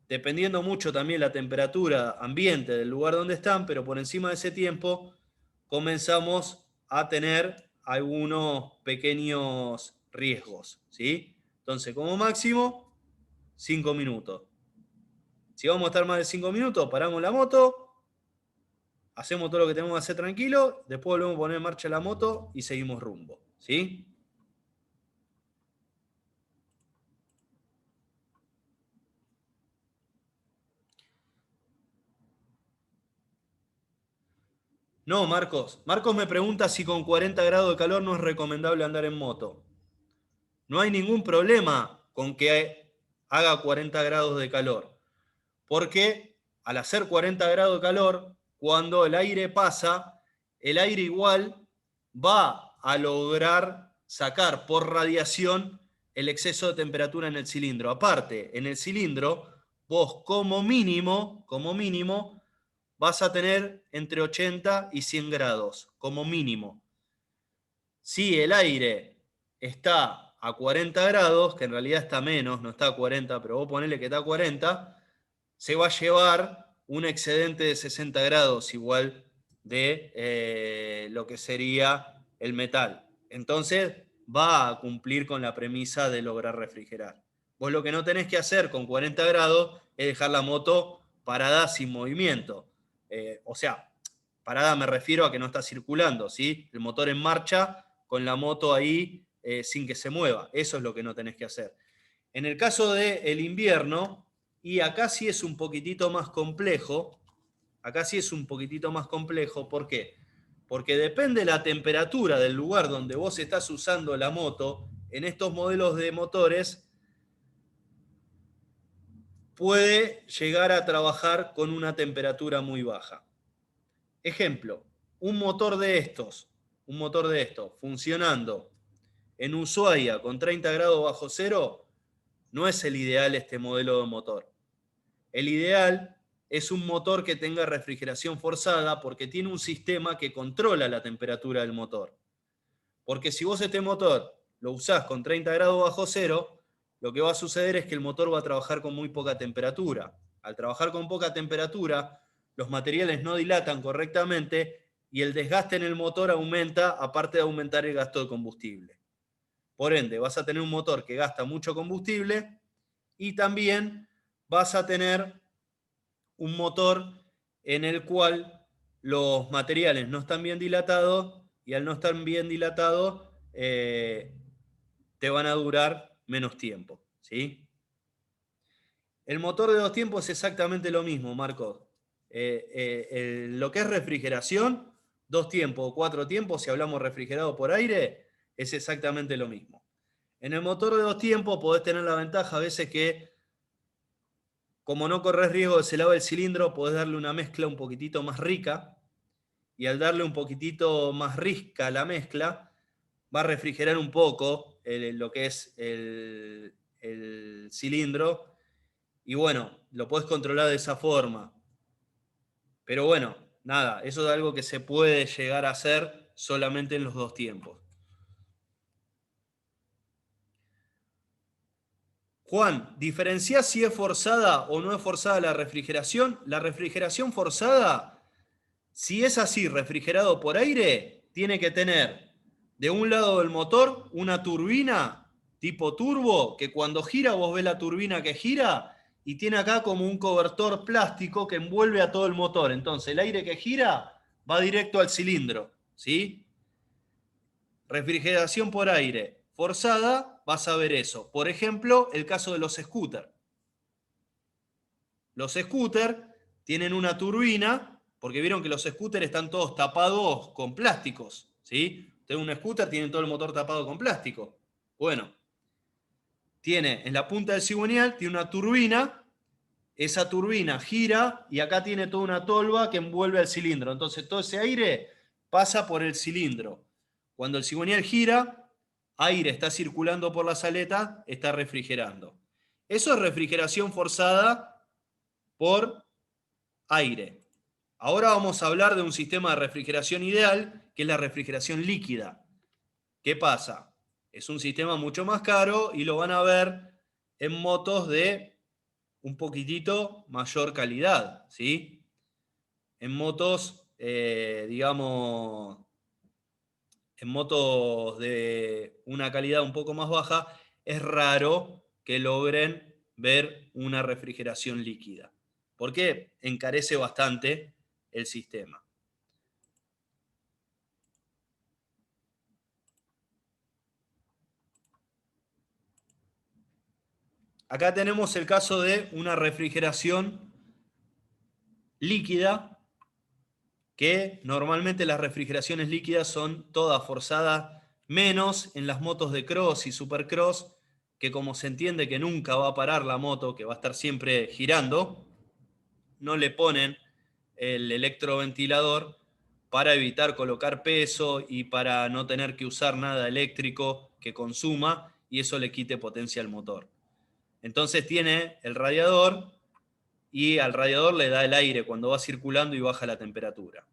dependiendo mucho también la temperatura ambiente del lugar donde están, pero por encima de ese tiempo comenzamos a tener algunos pequeños riesgos, ¿sí? Entonces, como máximo, 5 minutos. Si vamos a estar más de 5 minutos, paramos la moto, hacemos todo lo que tenemos que hacer tranquilo, después volvemos a poner en marcha la moto y seguimos rumbo, ¿sí? No, Marcos. Marcos me pregunta si con 40 grados de calor no es recomendable andar en moto. No hay ningún problema con que haga 40 grados de calor, porque al hacer 40 grados de calor, cuando el aire pasa, el aire igual va a lograr sacar por radiación el exceso de temperatura en el cilindro. Aparte, en el cilindro, vos como mínimo, vas a tener entre 80 y 100 grados, como mínimo. Si el aire está a 40 grados, que en realidad está menos, no está a 40, pero vos ponele que está a 40, se va a llevar un excedente de 60 grados igual de lo que sería el metal. Entonces va a cumplir con la premisa de lograr refrigerar. Vos lo que no tenés que hacer con 40 grados es dejar la moto parada sin movimiento. O sea, parada me refiero a que no está circulando, ¿sí? El motor en marcha con la moto ahí sin que se mueva. Eso es lo que no tenés que hacer. En el caso del invierno, y acá sí es un poquitito más complejo, ¿por qué? Porque depende la temperatura del lugar donde vos estás usando la moto, en estos modelos de motores puede llegar a trabajar con una temperatura muy baja. Ejemplo, un motor de estos funcionando en Ushuaia con 30 grados bajo cero, no es el ideal este modelo de motor. El ideal es un motor que tenga refrigeración forzada porque tiene un sistema que controla la temperatura del motor. Porque si vos este motor lo usás con 30 grados bajo cero, lo que va a suceder es que el motor va a trabajar con muy poca temperatura. Al trabajar con poca temperatura, los materiales no dilatan correctamente y el desgaste en el motor aumenta, aparte de aumentar el gasto de combustible. Por ende, vas a tener un motor que gasta mucho combustible y también vas a tener un motor en el cual los materiales no están bien dilatados y al no estar bien dilatados te van a durar menos tiempo, ¿sí? El motor de 2 tiempos es exactamente lo mismo, Marcos. Lo que es refrigeración, 2 tiempos o 4 tiempos, si hablamos refrigerado por aire, es exactamente lo mismo. En el motor de 2 tiempos podés tener la ventaja a veces que, como no corres riesgo de se lave el cilindro, podés darle una mezcla un poquitito más rica, y al darle un poquitito más rica a la mezcla, va a refrigerar un poco lo que es el cilindro, y bueno, lo podés controlar de esa forma. Pero bueno, nada, eso es algo que se puede llegar a hacer solamente en los 2 tiempos. Juan, ¿diferenciás si es forzada o no es forzada la refrigeración? La refrigeración forzada, si es así, refrigerado por aire, tiene que tener de un lado del motor una turbina tipo turbo, que cuando gira vos ves la turbina que gira y tiene acá como un cobertor plástico que envuelve a todo el motor. Entonces el aire que gira va directo al cilindro, ¿sí? Refrigeración por aire forzada, vas a ver eso. Por ejemplo, el caso de los scooters. Los scooters tienen una turbina, porque vieron que los scooters están todos tapados con plásticos, ¿sí? Ustedes un scooter tienen todo el motor tapado con plástico. Bueno, tiene en la punta del cigüeñal, tiene una turbina, esa turbina gira y acá tiene toda una tolva que envuelve al cilindro. Entonces todo ese aire pasa por el cilindro. Cuando el cigüeñal gira, aire está circulando por las aletas, está refrigerando. Eso es refrigeración forzada por aire. Ahora vamos a hablar de un sistema de refrigeración ideal, que es la refrigeración líquida. ¿Qué pasa? Es un sistema mucho más caro y lo van a ver en motos de un poquitito mayor calidad, ¿sí? En motos, digamos, en motos de una calidad un poco más baja, es raro que logren ver una refrigeración líquida, porque encarece bastante el sistema. Acá tenemos el caso de una refrigeración líquida, que normalmente las refrigeraciones líquidas son todas forzadas, menos en las motos de cross y supercross, que como se entiende que nunca va a parar la moto, que va a estar siempre girando, no le ponen el electroventilador para evitar colocar peso y para no tener que usar nada eléctrico que consuma y eso le quite potencia al motor. Entonces tiene el radiador y al radiador le da el aire cuando va circulando y baja la temperatura.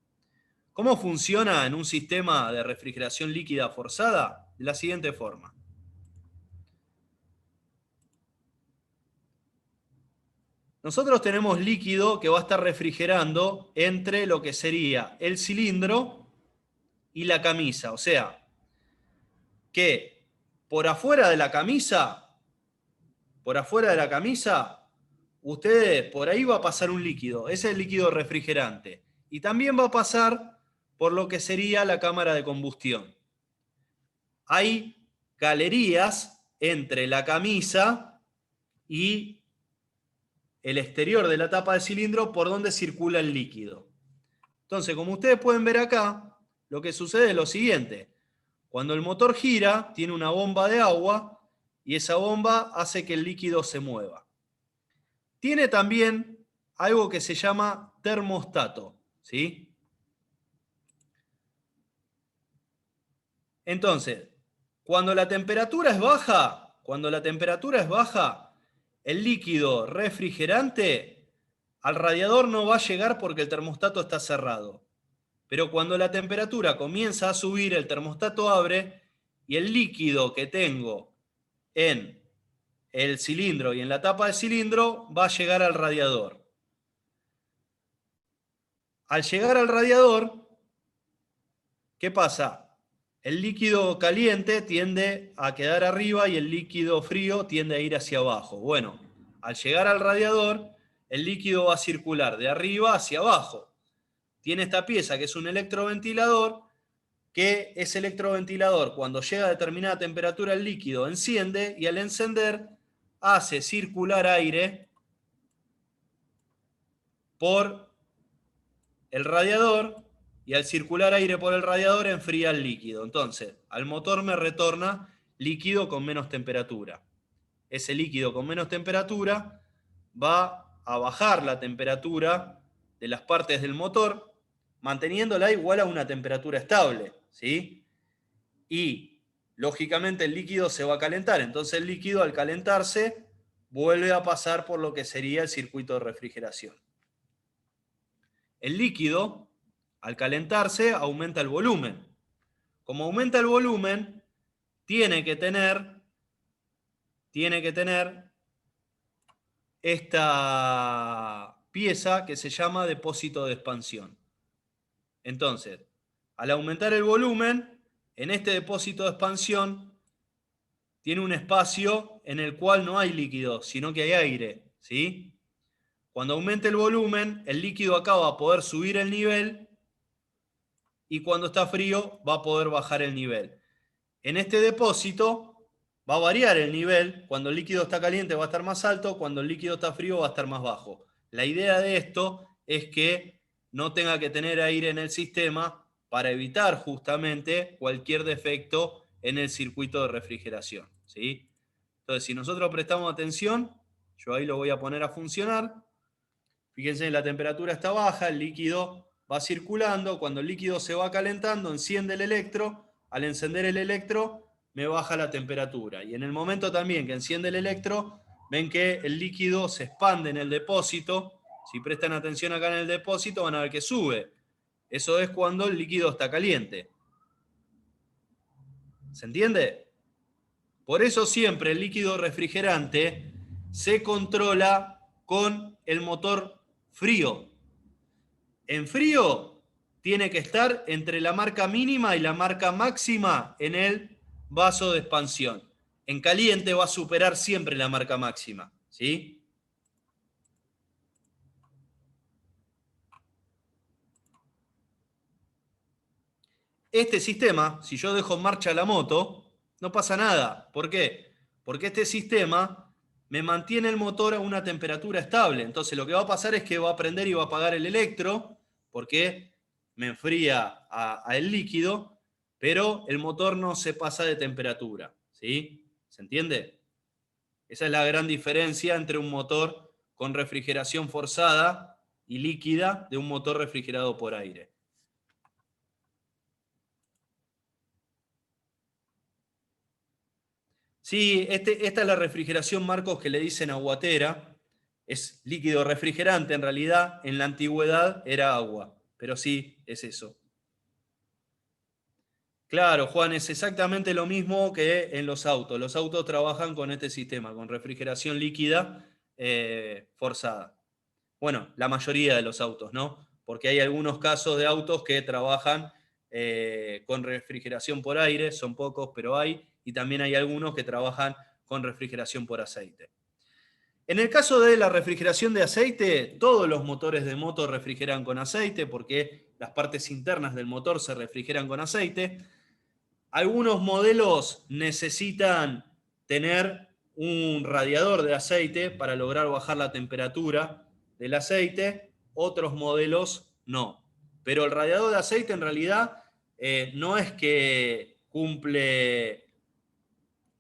¿Cómo funciona en un sistema de refrigeración líquida forzada? De la siguiente forma. Nosotros tenemos líquido que va a estar refrigerando entre lo que sería el cilindro y la camisa. O sea, que por afuera de la camisa, ustedes, por ahí va a pasar un líquido. Ese es el líquido refrigerante. Y también va a pasar por lo que sería la cámara de combustión. Hay galerías entre la camisa y el exterior de la tapa del cilindro por donde circula el líquido. Entonces, como ustedes pueden ver acá, lo que sucede es lo siguiente. Cuando el motor gira, tiene una bomba de agua y esa bomba hace que el líquido se mueva. Tiene también algo que se llama termostato, ¿sí? Entonces, cuando la temperatura es baja, el líquido refrigerante al radiador no va a llegar porque el termostato está cerrado. Pero cuando la temperatura comienza a subir, el termostato abre y el líquido que tengo en el cilindro y en la tapa del cilindro va a llegar al radiador. Al llegar al radiador, ¿qué pasa? El líquido caliente tiende a quedar arriba y el líquido frío tiende a ir hacia abajo. Bueno, al llegar al radiador, el líquido va a circular de arriba hacia abajo. Tiene esta pieza que es un electroventilador, que ese electroventilador, cuando llega a determinada temperatura el líquido, enciende y al encender hace circular aire por el radiador y al circular aire por el radiador enfría el líquido. Entonces, al motor me retorna líquido con menos temperatura. Ese líquido con menos temperatura va a bajar la temperatura de las partes del motor, manteniéndola igual a una temperatura estable, ¿sí? Y, lógicamente, el líquido se va a calentar. Entonces, el líquido, al calentarse, vuelve a pasar por lo que sería el circuito de refrigeración. El líquido, al calentarse, aumenta el volumen. Como aumenta el volumen, tiene que tener esta pieza que se llama depósito de expansión. Entonces, al aumentar el volumen, en este depósito de expansión tiene un espacio en el cual no hay líquido, sino que hay aire, ¿sí? Cuando aumente el volumen, el líquido acá va a poder subir el nivel y cuando está frío va a poder bajar el nivel. En este depósito va a variar el nivel. Cuando el líquido está caliente va a estar más alto, cuando el líquido está frío va a estar más bajo. La idea de esto es que no tenga que tener aire en el sistema para evitar justamente cualquier defecto en el circuito de refrigeración, ¿sí? Entonces, si nosotros prestamos atención, yo ahí lo voy a poner a funcionar. Fíjense, la temperatura está baja, el líquido va circulando. Cuando el líquido se va calentando, enciende el electro. Al encender el electro, me baja la temperatura. Y en el momento también que enciende el electro, ven que el líquido se expande en el depósito. Si prestan atención acá en el depósito, van a ver que sube. Eso es cuando el líquido está caliente. ¿Se entiende? Por eso siempre el líquido refrigerante se controla con el motor frío. En frío tiene que estar entre la marca mínima y la marca máxima en el vaso de expansión. En caliente va a superar siempre la marca máxima, ¿sí? Este sistema, si yo dejo en marcha la moto, no pasa nada. ¿Por qué? Porque este sistema me mantiene el motor a una temperatura estable. Entonces lo que va a pasar es que va a prender y va a apagar el electro, porque me enfría a el líquido, pero el motor no se pasa de temperatura, ¿sí? ¿Se entiende? Esa es la gran diferencia entre un motor con refrigeración forzada y líquida de un motor refrigerado por aire. Sí, esta es la refrigeración, Marcos, que le dicen aguatera. Es líquido refrigerante, en realidad, en la antigüedad era agua. Pero sí, es eso. Claro, Juan, es exactamente lo mismo que en los autos. Los autos trabajan con este sistema, con refrigeración líquida forzada. Bueno, la mayoría de los autos, ¿no? Porque hay algunos casos de autos que trabajan con refrigeración por aire, son pocos, pero hay, y también hay algunos que trabajan con refrigeración por aceite. En el caso de la refrigeración de aceite, todos los motores de moto refrigeran con aceite porque las partes internas del motor se refrigeran con aceite. Algunos modelos necesitan tener un radiador de aceite para lograr bajar la temperatura del aceite, otros modelos no. Pero el radiador de aceite en realidad no es que cumple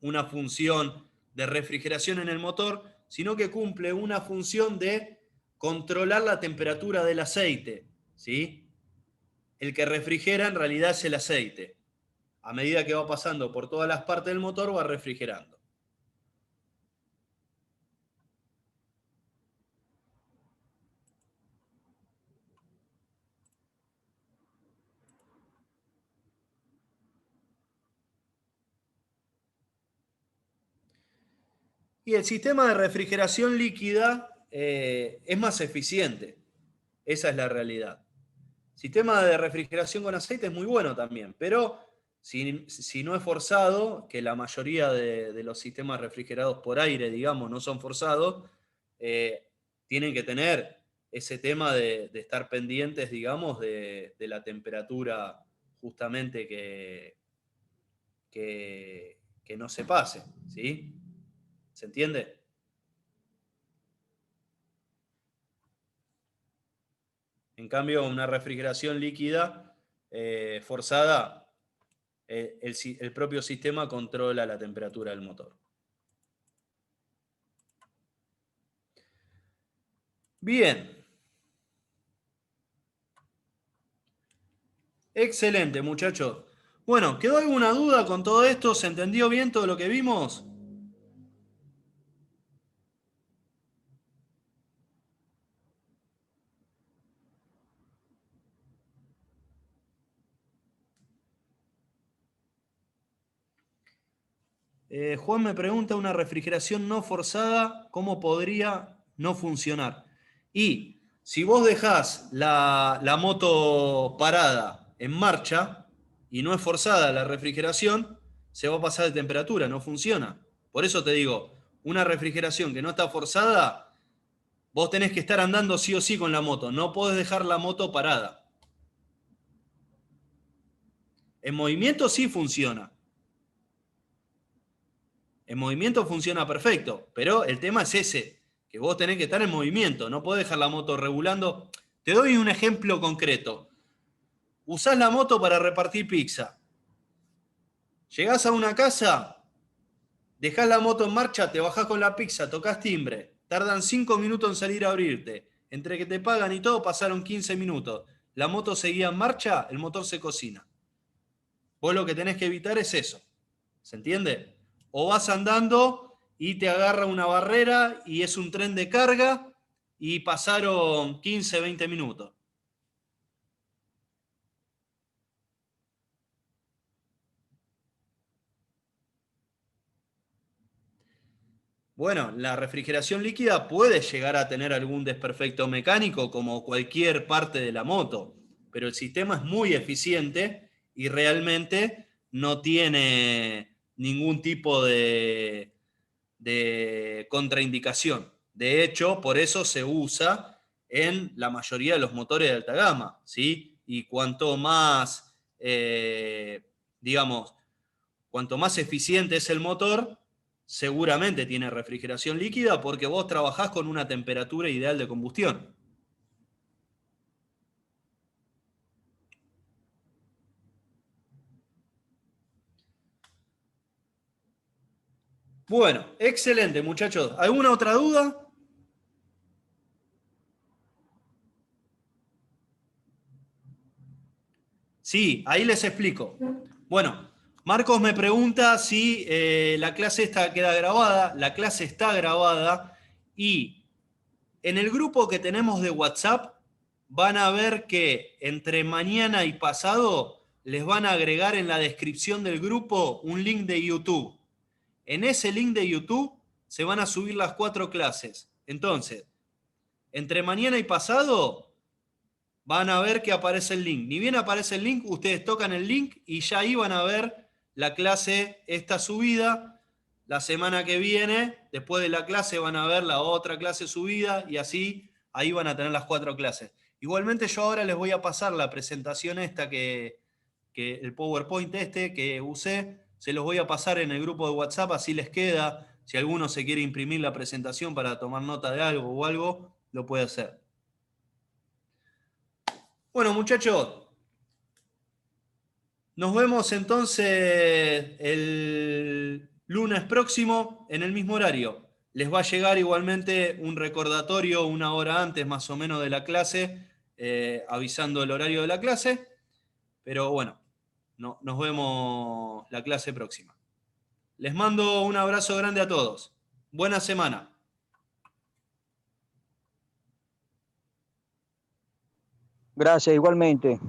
una función de refrigeración en el motor, sino que cumple una función de controlar la temperatura del aceite, ¿sí? El que refrigera en realidad es el aceite. A medida que va pasando por todas las partes del motor, va refrigerando. Y el sistema de refrigeración líquida es más eficiente. Esa es la realidad. El sistema de refrigeración con aceite es muy bueno también, pero si no es forzado, que la mayoría de los sistemas refrigerados por aire, digamos, no son forzados, tienen que tener ese tema de estar pendientes, digamos, de la temperatura justamente que no se pase, ¿sí? ¿Se entiende? En cambio, una refrigeración líquida forzada, el propio sistema controla la temperatura del motor. Bien. Excelente, muchachos. Bueno, ¿quedó alguna duda con todo esto? ¿Se entendió bien todo lo que vimos? Juan me pregunta, una refrigeración no forzada, ¿cómo podría no funcionar? Y si vos dejás la moto parada en marcha y no es forzada la refrigeración, se va a pasar de temperatura, no funciona. Por eso te digo, una refrigeración que no está forzada, vos tenés que estar andando sí o sí con la moto, no podés dejar la moto parada. En movimiento sí funciona. En movimiento funciona perfecto, pero el tema es ese, que vos tenés que estar en movimiento, no podés dejar la moto regulando. Te doy un ejemplo concreto. Usás la moto para repartir pizza. Llegás a una casa, Dejás la moto en marcha, te bajás con la pizza, tocas timbre, tardan 5 minutos en salir a abrirte. Entre que te pagan y todo pasaron 15 minutos. La moto seguía en marcha, el motor se cocina. Vos lo que tenés que evitar es eso. ¿Se entiende? O vas andando y te agarra una barrera y es un tren de carga y pasaron 15, 20 minutos. Bueno, la refrigeración líquida puede llegar a tener algún desperfecto mecánico como cualquier parte de la moto, pero el sistema es muy eficiente y realmente no tiene ningún tipo de contraindicación. De hecho, por eso se usa en la mayoría de los motores de alta gama, ¿sí? Y cuanto más, digamos, cuanto más eficiente es el motor, seguramente tiene refrigeración líquida porque vos trabajás con una temperatura ideal de combustión. Bueno, excelente, muchachos. ¿Alguna otra duda? Sí, ahí les explico. Bueno, Marcos me pregunta si la clase esta queda grabada. La clase está grabada y en el grupo que tenemos de WhatsApp van a ver que entre mañana y pasado les van a agregar en la descripción del grupo un link de YouTube. En ese link de YouTube se van a subir las 4 clases. Entonces, entre mañana y pasado van a ver que aparece el link. Ni bien aparece el link, ustedes tocan el link y ya ahí van a ver la clase esta subida. La semana que viene, después de la clase, van a ver la otra clase subida y así ahí van a tener las 4 clases. Igualmente yo ahora les voy a pasar la presentación esta que el PowerPoint este que usé, se los voy a pasar en el grupo de WhatsApp, así les queda. Si alguno se quiere imprimir la presentación para tomar nota de algo o algo, lo puede hacer. Bueno, muchachos, nos vemos entonces el lunes próximo en el mismo horario. Les va a llegar igualmente un recordatorio 1 hora antes más o menos de la clase, avisando el horario de la clase. Pero bueno, nos vemos la clase próxima. Les mando un abrazo grande a todos. Buena semana. Gracias, igualmente.